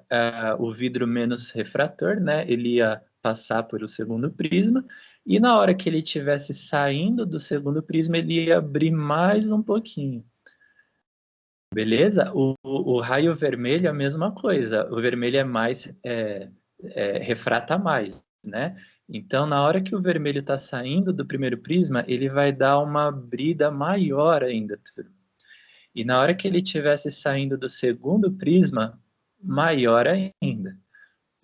o vidro menos refrator, né? Ele ia passar por o segundo prisma, e na hora que ele estivesse saindo do segundo prisma, ele ia abrir mais um pouquinho. Beleza? O raio vermelho é a mesma coisa. O vermelho é mais, refrata mais, né? Então, na hora que o vermelho está saindo do primeiro prisma, ele vai dar uma brida maior ainda. E na hora que ele estivesse saindo do segundo prisma, maior ainda.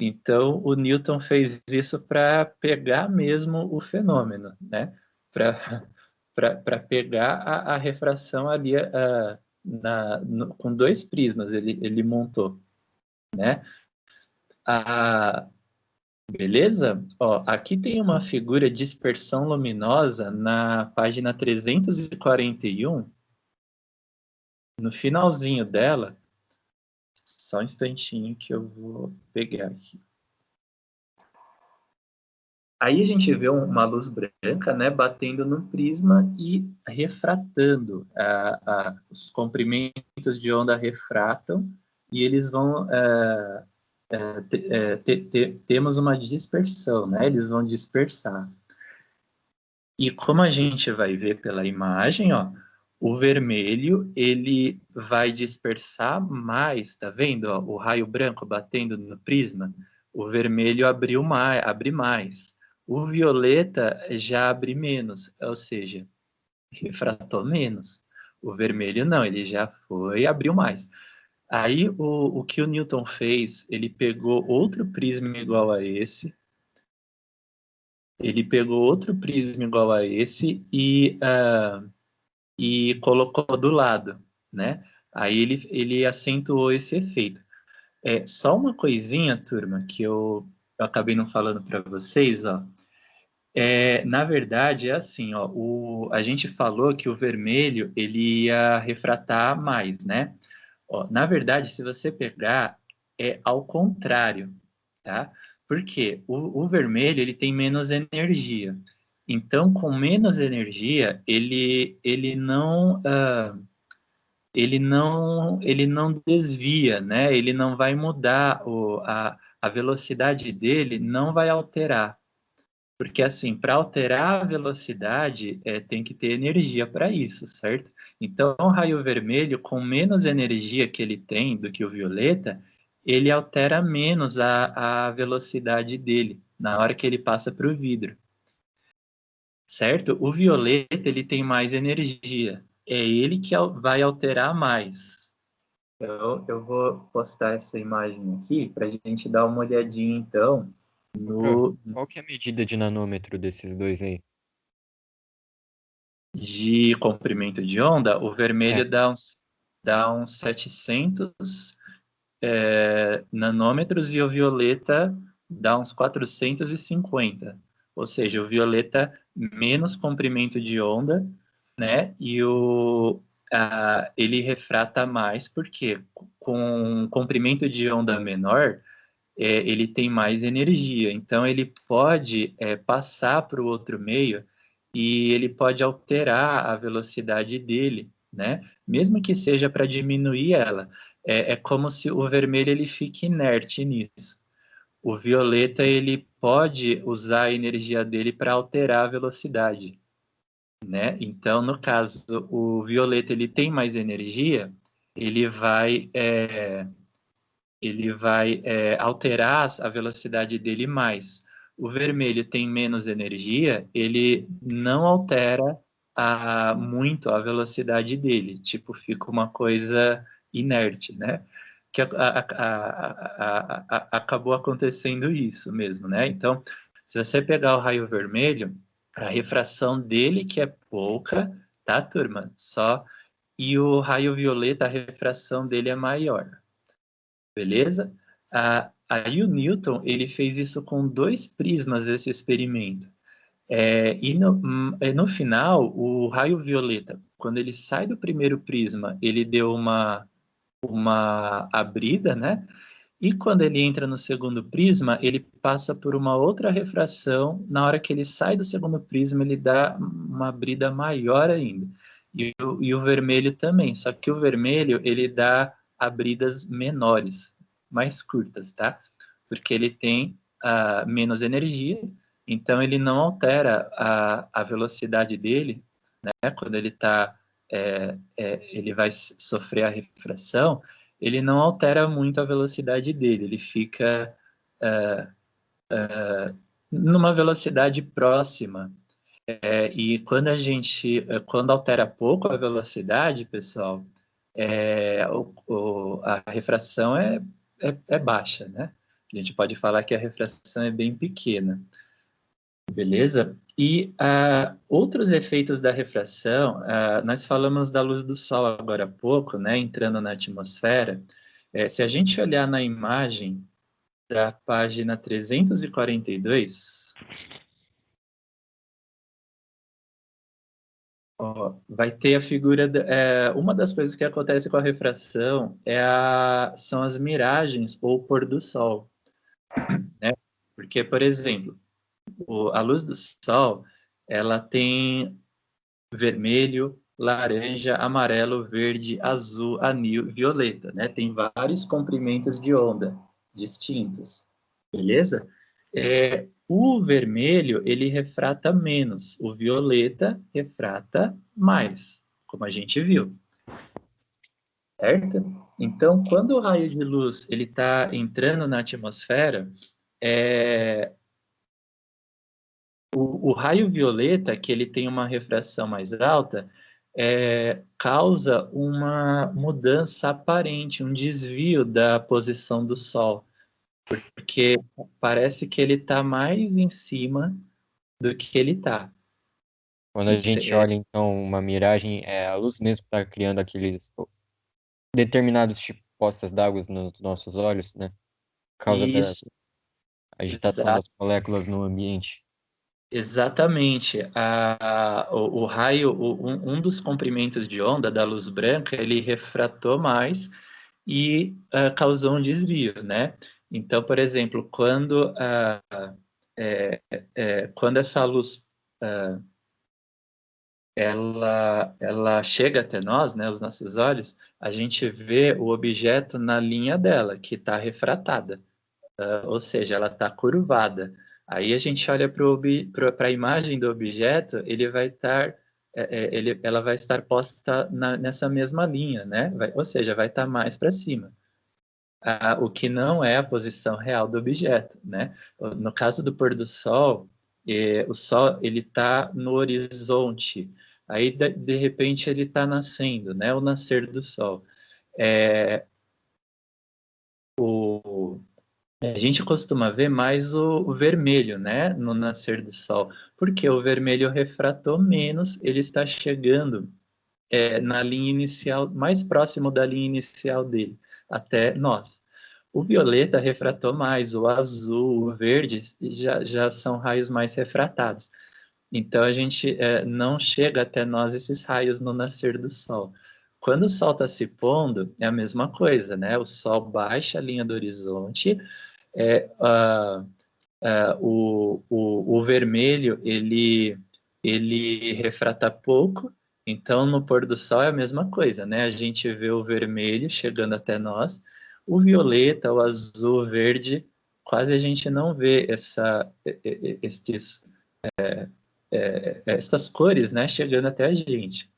Então, o Newton fez isso para pegar mesmo o fenômeno, né? Para pegar a refração ali com dois prismas, ele montou, né? Beleza? Ó, aqui tem uma figura de dispersão luminosa na página 341. No finalzinho dela, só um instantinho que eu vou pegar aqui. Aí a gente vê uma luz branca, né, batendo no prisma e refratando. Os comprimentos de onda refratam e eles vão... temos uma dispersão, né? Eles vão dispersar. E como a gente vai ver pela imagem, ó, o vermelho, ele vai dispersar mais, tá vendo? Ó, o raio branco batendo no prisma, o vermelho abre mais. O violeta já abre menos, ou seja, refratou menos. O vermelho não, ele já foi e abriu mais. Aí o que o Newton fez, ele pegou outro prisma igual a esse, e colocou do lado, né? Aí ele acentuou esse efeito. Só uma coisinha, turma, que eu acabei não falando para vocês, ó. Na verdade, é assim, ó, a gente falou que o vermelho ele ia refratar mais, né? Ó, na verdade, se você pegar, é ao contrário, tá? Porque o vermelho ele tem menos energia. Então, com menos energia, ele não desvia, né? Ele não vai mudar a velocidade dele, não vai alterar. Porque, assim, para alterar a velocidade, tem que ter energia para isso, certo? Então, o raio vermelho, com menos energia que ele tem do que o violeta, ele altera menos a velocidade dele na hora que ele passa para o vidro, certo? O violeta, ele tem mais energia. É ele que vai alterar mais. Eu vou postar essa imagem aqui para a gente dar uma olhadinha, então, Professor, no, qual que é a medida de nanômetro desses dois aí? de comprimento de onda. O É, vermelho dá uns 700 nanômetros e o violeta dá uns 450. Ou seja, o violeta menos comprimento de onda, né? E ele refrata mais, porque com comprimento de onda menor, ele tem mais energia. Então, ele pode passar para o outro meio e ele pode alterar a velocidade dele, né? Mesmo que seja para diminuir ela. É como se o vermelho ele fique inerte nisso. O violeta ele pode usar a energia dele para alterar a velocidade, né? Então, no caso, o violeta ele tem mais energia, ele vai alterar a velocidade dele mais. O vermelho tem menos energia, ele não altera muito a velocidade dele, tipo, fica uma coisa inerte, né? Que acabou acontecendo isso mesmo, né? Então, se você pegar o raio vermelho, a refração dele que é pouca, tá, turma? Só, e o raio violeta, a refração dele é maior. Beleza? Aí o Newton ele fez isso com 2 prismas, esse experimento. E no final, o raio violeta, quando ele sai do primeiro prisma, ele deu uma abrida, né? E quando ele entra no segundo prisma, ele passa por uma outra refração. Na hora que ele sai do segundo prisma, ele dá uma abrida maior ainda. E o vermelho também, só que o vermelho ele dá abridas menores, mais curtas, tá? Porque ele tem menos energia, então ele não altera a velocidade dele, né? Quando ele vai sofrer a refração, ele não altera muito a velocidade dele, ele fica numa velocidade próxima. E quando altera pouco a velocidade, pessoal, a refração é baixa, né? A gente pode falar que a refração é bem pequena, beleza? E outros efeitos da refração, nós falamos da luz do Sol agora há pouco, né? Entrando na atmosfera. Se a gente olhar na imagem da página 342, ó, vai ter a figura. Uma das coisas que acontece com a refração são as miragens ou pôr do sol, né? Porque, por exemplo, a luz do sol, ela tem vermelho, laranja, amarelo, verde, azul, anil, violeta, né? Tem vários comprimentos de onda distintos, beleza? O vermelho, ele refrata menos, o violeta refrata mais, como a gente viu, certo? Então, quando o raio de luz ele está entrando na atmosfera, é, o raio violeta, que ele tem uma refração mais alta, causa uma mudança aparente, um desvio da posição do Sol, porque parece que ele está mais em cima do que ele está. quando a gente olha, então, uma miragem, a luz mesmo está criando aqueles determinados tipos de postas d'água nos nossos olhos, né? Por causa da Isso, agitação exato. das moléculas no ambiente. Exatamente. O raio, um dos comprimentos de onda da luz branca, ele refratou mais e causou um desvio, né? Então, por exemplo, quando essa luz ela chega até nós, né, os nossos olhos, a gente vê o objeto na linha dela, que está refratada, ou seja, ela está curvada. Aí a gente olha para a imagem do objeto, ela vai estar posta nessa mesma linha, né? Ou seja, vai estar mais para cima. O que não é a posição real do objeto, né? No caso do pôr do sol, o sol ele está no horizonte, aí de repente ele está nascendo, né? O nascer do sol. A gente costuma ver mais o vermelho, né? No nascer do sol, porque o vermelho refratou menos, ele está chegando na linha inicial, mais próximo da linha inicial dele, até nós. O violeta refratou mais, o azul, o verde já são raios mais refratados. Então a gente não chega até nós esses raios no nascer do sol. Quando o sol está se pondo, é a mesma coisa, né? O sol baixa a linha do horizonte, o vermelho ele refrata pouco, então no pôr do sol é a mesma coisa, né? A gente vê o vermelho chegando até nós, o violeta, o azul, o verde, quase a gente não vê essas cores, né, chegando até a gente.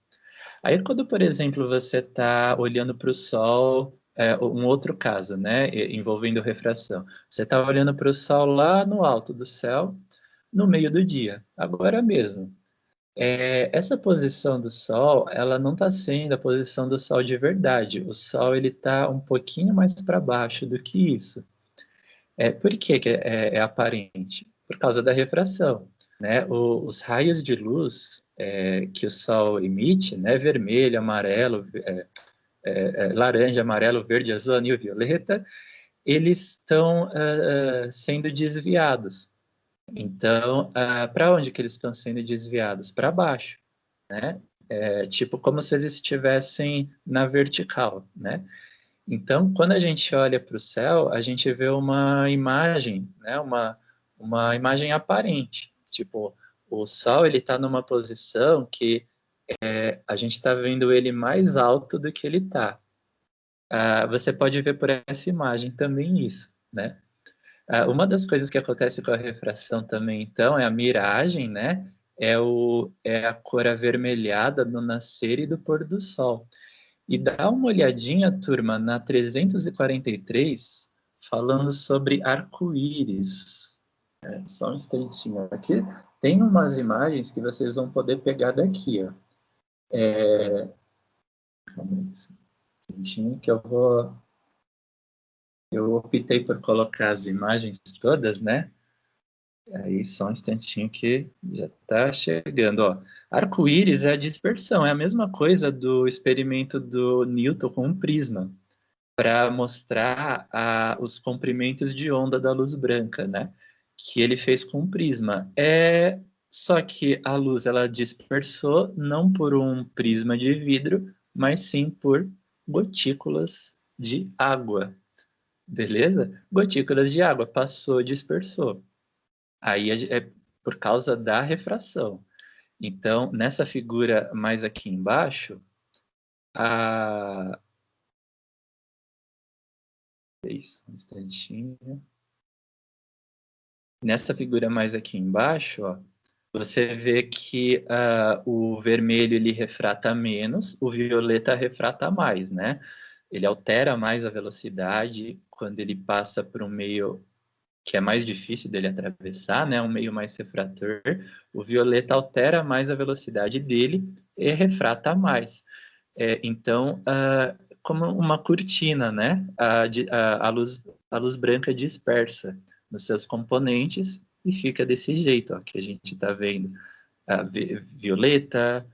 Aí quando, por exemplo, você está olhando para o sol, um outro caso, né, envolvendo refração, você está olhando para o sol lá no alto do céu, no meio do dia, agora mesmo. Essa posição do Sol, ela não está sendo a posição do Sol de verdade. O Sol ele está um pouquinho mais para baixo do que isso. Por que é aparente? Por causa da refração, né? Os raios de luz que o Sol emite, né? Vermelho, amarelo, laranja, amarelo, verde, azul, anil, violeta, eles estão sendo desviados. Então, para onde que eles estão sendo desviados? Para baixo, né? Tipo como se eles estivessem na vertical, né? Então, quando a gente olha para o céu, a gente vê uma imagem, né? Uma imagem aparente. Tipo, o Sol ele está numa posição que a gente está vendo ele mais alto do que ele está. Você pode ver por essa imagem também isso, né? Uma das coisas que acontece com a refração também, então, é a miragem, né? É a cor avermelhada do nascer e do pôr do sol. E dá uma olhadinha, turma, na 343, falando sobre arco-íris. Só um instantinho. Aqui tem umas imagens que vocês vão poder pegar daqui, ó. Calma aí, um instantinho que eu optei por colocar as imagens todas, né? Aí só um instantinho que já está chegando. Ó. Arco-íris é a dispersão, é a mesma coisa do experimento do Newton com um prisma, para mostrar os comprimentos de onda da luz branca, né? Que ele fez com um prisma. Só que a luz ela dispersou não por um prisma de vidro, mas sim por gotículas de água. Beleza? Gotículas de água, passou, dispersou. Aí é por causa da refração. Então, nessa figura mais aqui embaixo, Isso, um instantinho. Nessa figura mais aqui embaixo, ó, você vê que o vermelho ele refrata menos, o violeta refrata mais, né? Ele altera mais a velocidade quando ele passa por um meio que é mais difícil dele atravessar, né? Um meio mais refrator. O violeta altera mais a velocidade dele e refrata mais. Então, como uma cortina, né? A luz branca dispersa nos seus componentes e fica desse jeito, ó, que a gente está vendo. Violeta,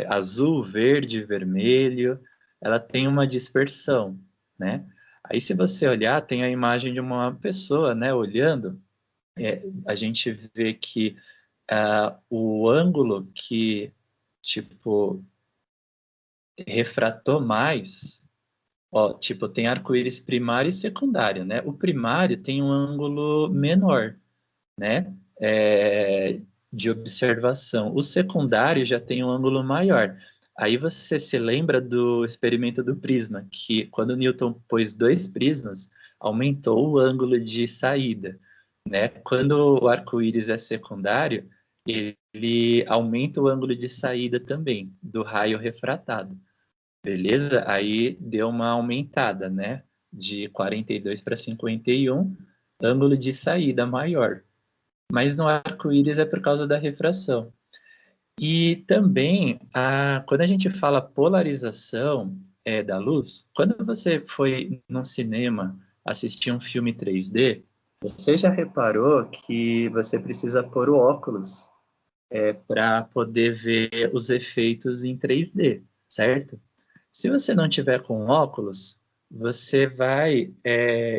azul, verde, vermelho, ela tem uma dispersão, né? Aí, se você olhar, tem a imagem de uma pessoa, né, olhando, a gente vê que o ângulo que, tipo, refratou mais, ó, tipo, tem arco-íris primário e secundário, né? O primário tem um ângulo menor, né? De observação. O secundário já tem um ângulo maior. Aí você se lembra do experimento do prisma, que quando Newton pôs dois prismas, aumentou o ângulo de saída, né? Quando o arco-íris é secundário, ele aumenta o ângulo de saída também do raio refratado, beleza? Aí deu uma aumentada, né? De 42 para 51, ângulo de saída maior. Mas no arco-íris é por causa da refração. E também, quando a gente fala polarização da luz, quando você foi no cinema assistir um filme 3D, você já reparou que você precisa pôr o óculos para poder ver os efeitos em 3D, certo? Se você não tiver com óculos, você vai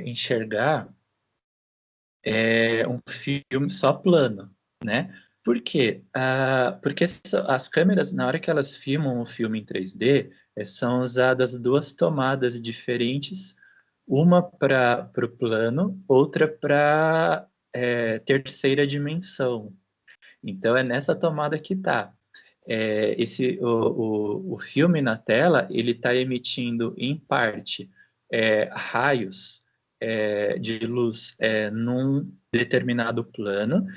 enxergar um filme só plano, né? Por quê? Porque as câmeras, na hora que elas filmam o filme em 3D, são usadas duas tomadas diferentes, uma para o plano, outra para terceira dimensão. Então, é nessa tomada que está. O filme na tela, ele está emitindo, em parte, raios de luz num determinado plano,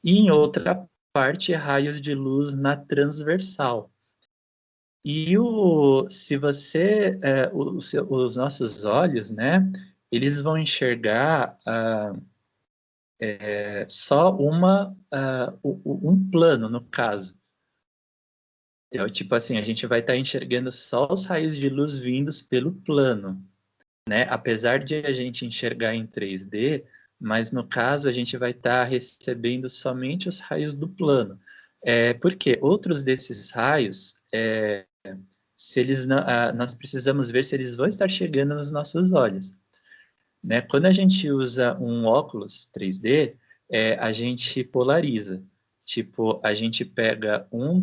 e em outra parte, raios de luz na transversal. E se você, os nossos olhos, né, eles vão enxergar só um plano, no caso. Então, tipo assim, a gente vai estar enxergando só os raios de luz vindos pelo plano, né? Apesar de a gente enxergar em 3D, mas no caso a gente vai estar recebendo somente os raios do plano. Porque outros desses raios, se eles não, nós precisamos ver se eles vão estar chegando nos nossos olhos, né? Quando a gente usa um óculos 3D, a gente polariza. Tipo, a gente pega um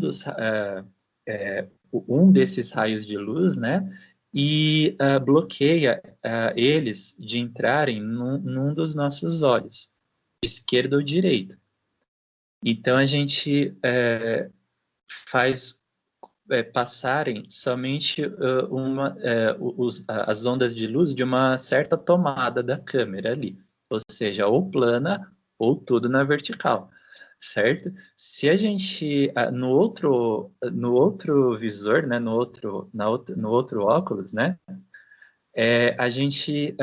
desses raios de luz, né? E bloqueia eles de entrarem num dos nossos olhos, esquerdo ou direito. Então, a gente faz passarem somente as ondas de luz de uma certa tomada da câmera ali, ou seja, ou plana ou tudo na vertical, certo? Se a gente no outro visor, né, no outro óculos, né, a gente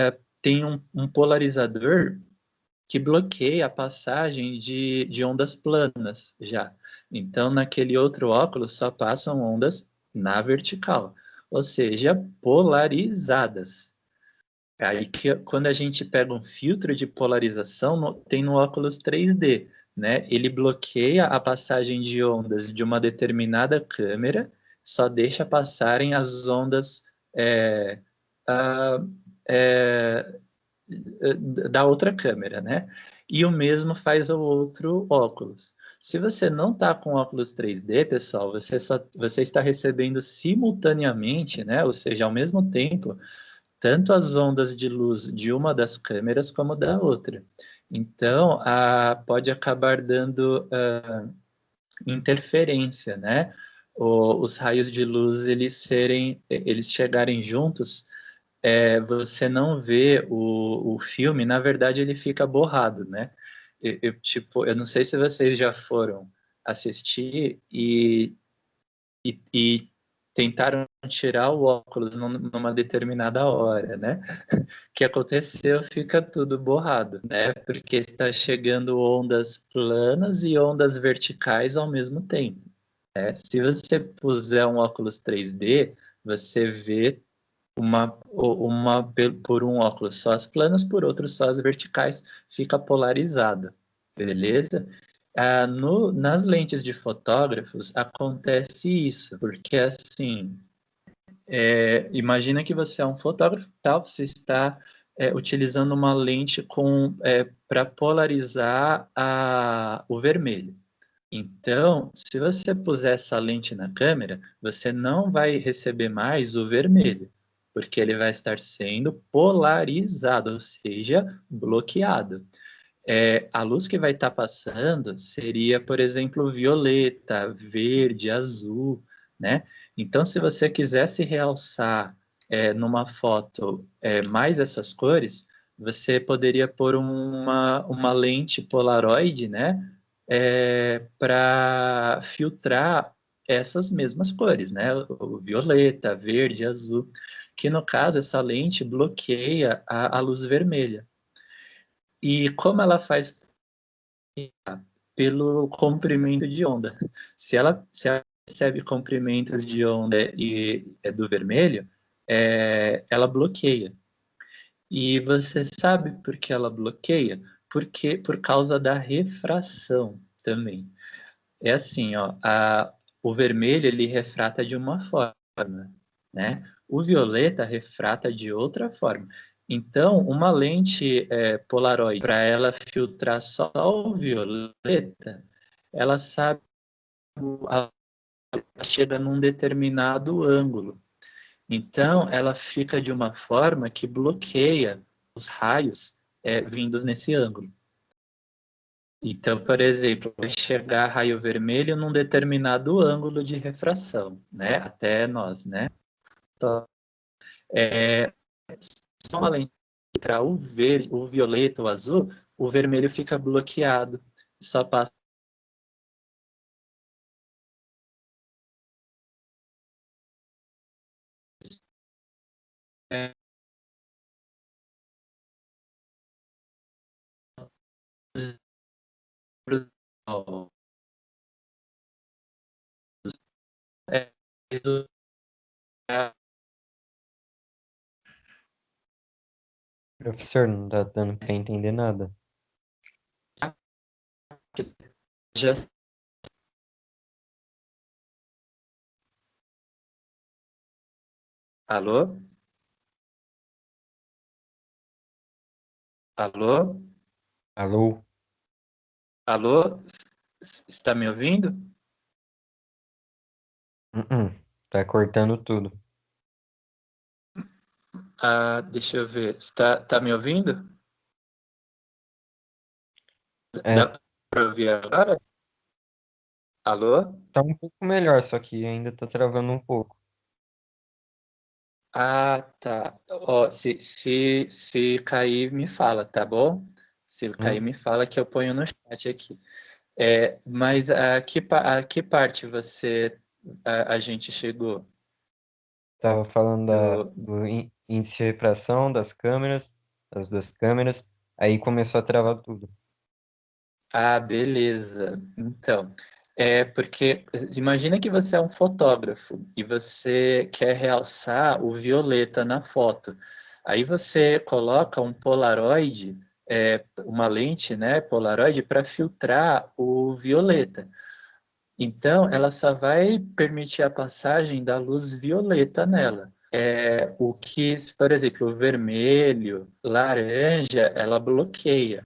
tem um polarizador que bloqueia a passagem de ondas planas já. Então, naquele outro óculos só passam ondas na vertical, ou seja, polarizadas. Aí que quando a gente pega um filtro de polarização, tem no óculos 3D, né? Ele bloqueia a passagem de ondas de uma determinada câmera, só deixa passarem as ondas é, a, é, da outra câmera, né? E o mesmo faz o outro óculos. Se você não está com óculos 3D, pessoal, você está recebendo simultaneamente, né? Ou seja, ao mesmo tempo, tanto as ondas de luz de uma das câmeras como da outra. Então, pode acabar dando interferência, né? Os raios de luz eles chegarem juntos, você não vê o filme, na verdade ele fica borrado, né? Tipo, eu não sei se vocês já foram assistir e tentaram tirar o óculos numa determinada hora, né? O que aconteceu? Fica tudo borrado, né? Porque está chegando ondas planas e ondas verticais ao mesmo tempo, né? Se você puser um óculos 3D, você vê por um óculos só as planas, por outro só as verticais, fica polarizada, beleza? Nas lentes de fotógrafos acontece isso, porque assim, imagina que você é um fotógrafo, tal, você está utilizando uma lente para polarizar o vermelho. Então, se você puser essa lente na câmera, você não vai receber mais o vermelho, porque ele vai estar sendo polarizado, ou seja, bloqueado. A luz que vai estar passando seria, por exemplo, violeta, verde, azul, né? Então, se você quisesse realçar numa foto mais essas cores, você poderia pôr uma lente Polaroid, né, para filtrar essas mesmas cores, né, o violeta, verde, azul, que no caso essa lente bloqueia a luz vermelha. E como ela faz? Pelo comprimento de onda. Se ela recebe comprimentos de onda e é do vermelho, ela bloqueia. E você sabe por que ela bloqueia? Porque por causa da refração também. É assim, ó, o vermelho ele refrata de uma forma, né? O violeta refrata de outra forma. Então, uma lente Polaroid, para ela filtrar só o violeta, ela sabe, ela chega num determinado ângulo. Então, ela fica de uma forma que bloqueia os raios vindos nesse ângulo. Então, por exemplo, vai chegar raio vermelho num determinado ângulo de refração, né? Até nós, né? Então, só além de entrar o violeta, o azul, o vermelho fica bloqueado. Só passa é, Professor, não tá dando pra entender nada. já alô? Alô? Alô? Alô? Está me ouvindo? Tá cortando tudo. Deixa eu ver. Tá me ouvindo? É, Dá para ouvir agora? Alô? tá um pouco melhor, só que ainda tá travando um pouco. Tá. Ó, se cair, me fala, tá bom? Se cair, Hum, me fala que eu ponho no chat aqui. Mas a que parte a gente chegou? Tava falando Do, do índice de refração das câmeras, das duas câmeras, aí começou a travar tudo. Beleza. Então, porque imagina que você é um fotógrafo e você quer realçar o violeta na foto. Aí você coloca um Polaroid, uma lente, né, Polaroid, para filtrar o violeta. Então, ela só vai permitir a passagem da luz violeta nela. O que, por exemplo, o vermelho, laranja, ela bloqueia.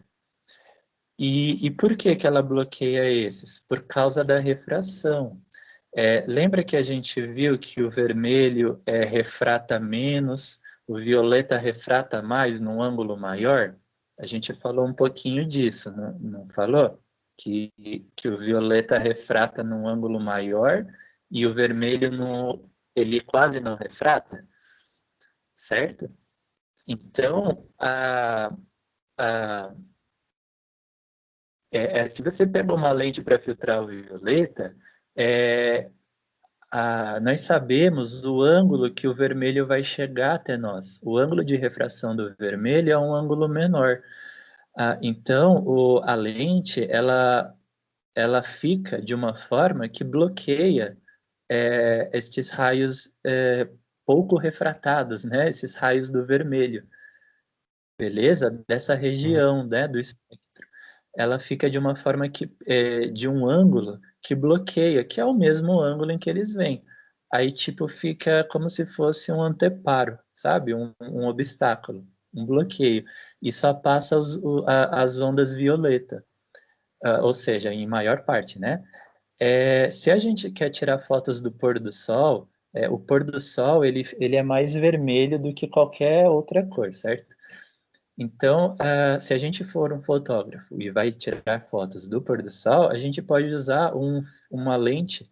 E por que que ela bloqueia esses? Por causa da refração. Lembra que a gente viu que o vermelho refrata menos, o violeta refrata mais num ângulo maior? A gente falou um pouquinho disso, não falou? Que, que o violeta refrata num ângulo maior e o vermelho ele quase não refrata, certo? Então, a, se você pega uma lente para filtrar o violeta, é, nós sabemos o ângulo que o vermelho vai chegar até nós. O ângulo de refração do vermelho é um ângulo menor. Então, a lente, ela fica de uma forma que bloqueia estes raios pouco refratados, né? Esses raios do vermelho, beleza? Dessa Hum, região, né? Do espectro. Ela fica de uma forma de um ângulo que bloqueia, que é o mesmo ângulo em que eles vêm. Aí, tipo, fica como se fosse um anteparo, sabe? Um obstáculo, um bloqueio. E só passa as ondas violeta, ou seja, em maior parte, né? Se a gente quer tirar fotos do pôr do sol, o pôr do sol ele é mais vermelho do que qualquer outra cor, certo? Então, se a gente for um fotógrafo e vai tirar fotos do pôr do sol, a gente pode usar uma lente,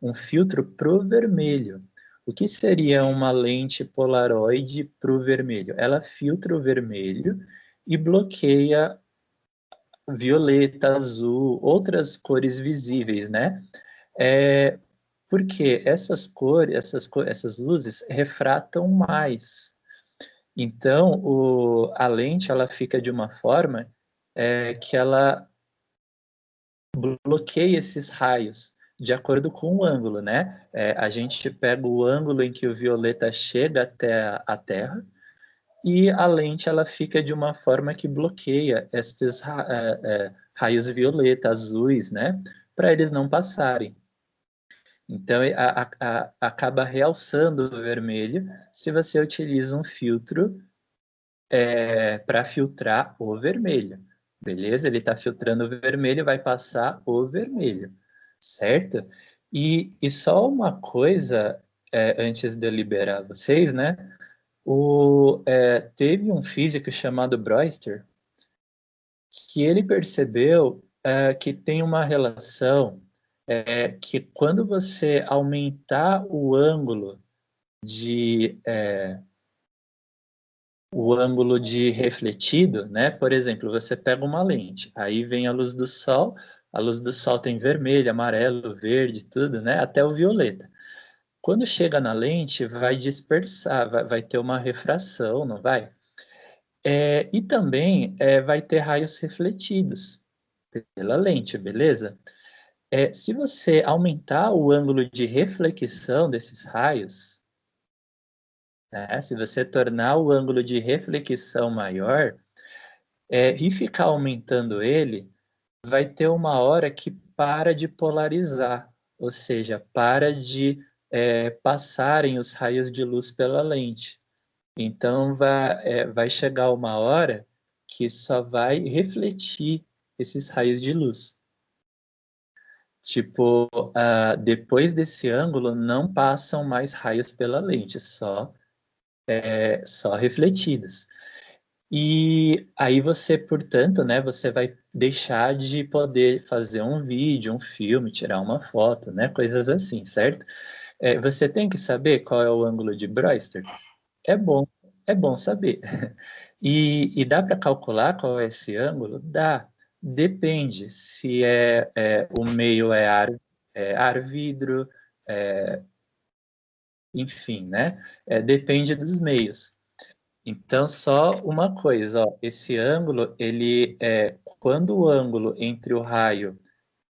um filtro pro vermelho. O que seria uma lente polaroide para o vermelho? Ela filtra o vermelho e bloqueia violeta, azul, outras cores visíveis, né? Porque essas cores, essas luzes refratam mais. Então, a lente ela fica de uma forma que ela bloqueia esses raios de acordo com o ângulo, né? A gente pega o ângulo em que o violeta chega até a Terra e a lente ela fica de uma forma que bloqueia esses raios violeta, azuis, né? Para eles não passarem. Então, acaba realçando o vermelho se você utiliza um filtro para filtrar o vermelho. Beleza? Ele está filtrando o vermelho, vai passar o vermelho, certo? E só uma coisa, antes de eu liberar vocês, né? Teve um físico chamado Brewster que ele percebeu que tem uma relação que quando você aumentar o ângulo de refletido, né? Por exemplo, você pega uma lente, aí vem a luz do sol tem vermelho, amarelo, verde, tudo, né? Até o violeta. Quando chega na lente, vai dispersar, vai ter uma refração, não vai? E também vai ter raios refletidos pela lente, beleza? Se você aumentar o ângulo de reflexão desses raios, né, se você tornar o ângulo de reflexão maior, e ficar aumentando ele, vai ter uma hora que para de polarizar, ou seja, para de passarem os raios de luz pela lente. Então, vai chegar uma hora que só vai refletir esses raios de luz. Tipo, depois desse ângulo, não passam mais raios pela lente, só refletidas. E aí você, portanto, né, você vai deixar de poder fazer um vídeo, um filme, tirar uma foto, né, coisas assim, certo? Você tem que saber qual é o ângulo de Brewster. É bom, é bom saber. E dá para calcular qual é esse ângulo? Dá. Depende se o meio ar vidro, enfim, né? Depende dos meios. Então, só uma coisa, ó, esse ângulo, quando o ângulo entre o raio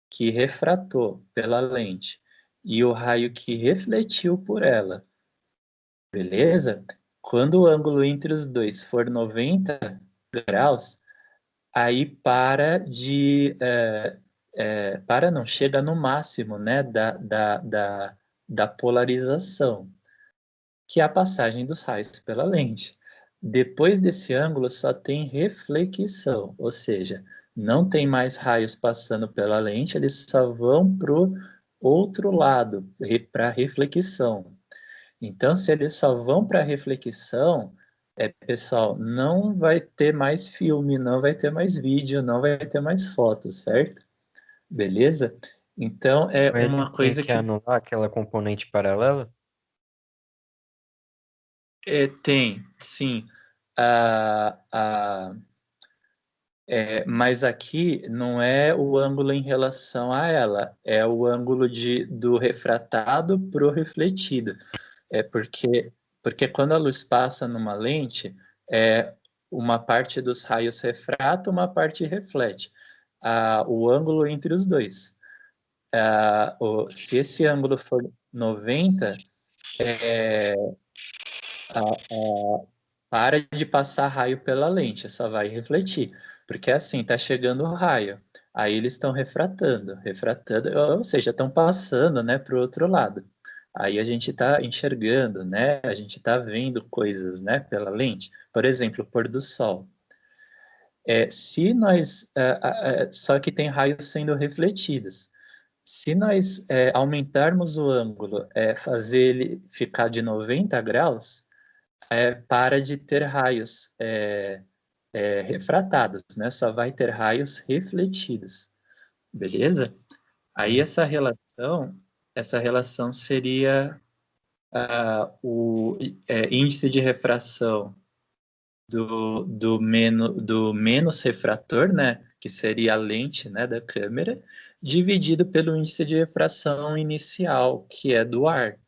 que refratou pela lente e o raio que refletiu por ela, beleza? Quando o ângulo entre os dois for 90 graus, aí para não, chega no máximo, né, da polarização, que é a passagem dos raios pela lente. Depois desse ângulo só tem reflexão, ou seja, não tem mais raios passando pela lente, eles só vão para o outro lado, para a reflexão. Então, se eles só vão para a reflexão, pessoal, não vai ter mais filme, não vai ter mais vídeo, não vai ter mais fotos, certo? Beleza? Então, é Ou ele uma tem coisa que que anular aquela componente paralela? tem, sim. A, a, mas aqui não é o ângulo em relação a ela, é o ângulo do refratado para o refletido. Porque quando a luz passa numa lente, uma parte dos raios refrata, uma parte reflete. O ângulo entre os dois. Se esse ângulo for 90, para de passar raio pela lente, só vai refletir. Porque assim, está chegando o raio. Aí eles estão refratando, ou seja, estão passando, né, para o outro lado. Aí a gente está enxergando, né, a gente está vendo coisas, né, pela lente. Por exemplo, o pôr do sol. Se nós, só que tem raios sendo refletidos. Se nós aumentarmos o ângulo, fazer ele ficar de 90 graus, para de ter raios refratados, né? Só vai ter raios refletidos, beleza? Aí essa relação seria o índice de refração do menos refrator, né, que seria a lente, né, da câmera, dividido pelo índice de refração inicial, que é do ar.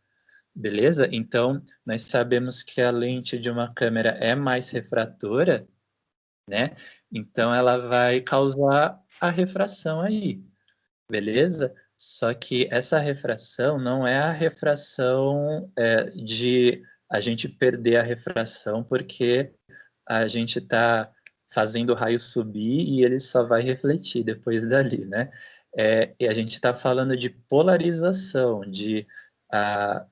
Beleza? Então, nós sabemos que a lente de uma câmera é mais refratora, né? Então, ela vai causar a refração aí, beleza? Só que essa refração não é a refração de a gente perder a refração porque a gente está fazendo o raio subir e ele só vai refletir depois dali, né? E a gente está falando de polarização,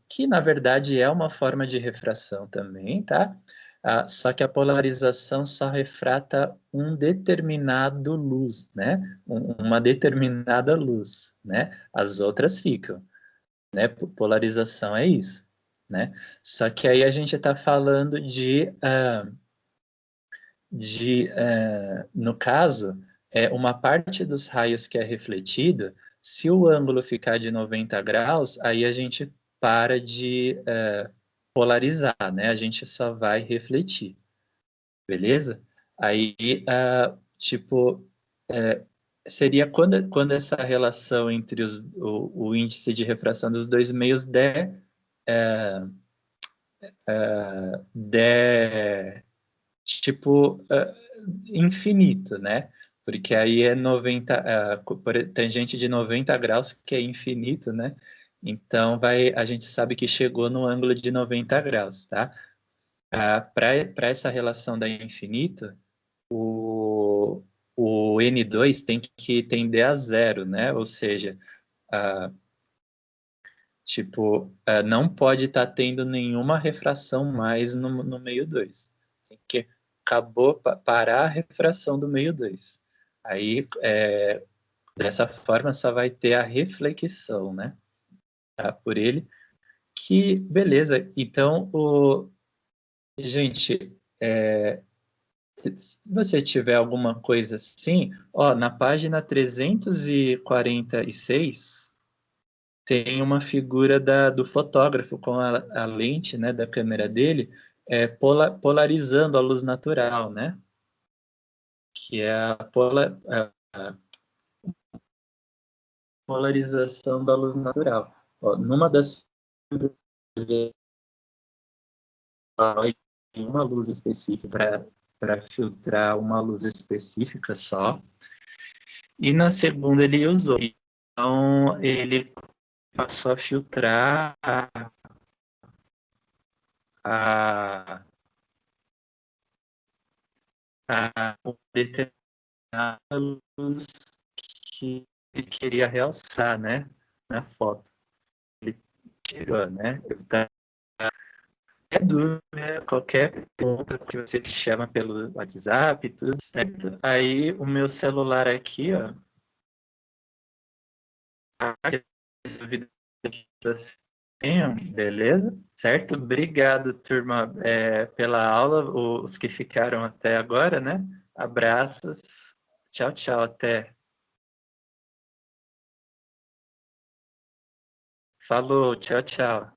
que na verdade é uma forma de refração também, tá? Só que a polarização só refrata um determinado luz, né? Uma determinada luz, né? As outras ficam, né? Polarização é isso, né? Só que aí a gente está falando no caso, uma parte dos raios que é refletido, se o ângulo ficar de 90 graus, aí a gente para de polarizar, né? A gente só vai refletir, beleza? Aí, tipo, seria quando essa relação entre o índice de refração dos dois meios der tipo, infinito, né? Porque aí é 90, tangente de 90 graus, que é infinito, né? Então, a gente sabe que chegou no ângulo de 90 graus, tá? Para essa relação da infinito, o N2 tem que tender a zero, né? Ou seja, ah, tipo, não pode estar tendo nenhuma refração mais no meio 2. Assim, que acabou parar a refração do meio 2. Aí, dessa forma, só vai ter a reflexão, né? Tá? Por ele. Que, beleza. Então, gente, se você tiver alguma coisa assim, ó, na página 346 tem uma figura do fotógrafo com a lente, né, da câmera dele, polarizando a luz natural, né? Que é a polarização da luz natural. Ó, numa das figuras tem uma luz específica para filtrar uma luz específica só, e na segunda ele usou. Então, ele passou a filtrar a uma determinada luz que ele queria realçar, né, na foto. Ele tirou, né? Qualquer dúvida, qualquer pergunta que você te chama pelo WhatsApp, tudo certo. Aí o meu celular aqui, ó, dúvida que você tenha, beleza? Certo? Obrigado, turma, pela aula, os que ficaram até agora, né? Abraços. Tchau, tchau, até. Falou, tchau, tchau.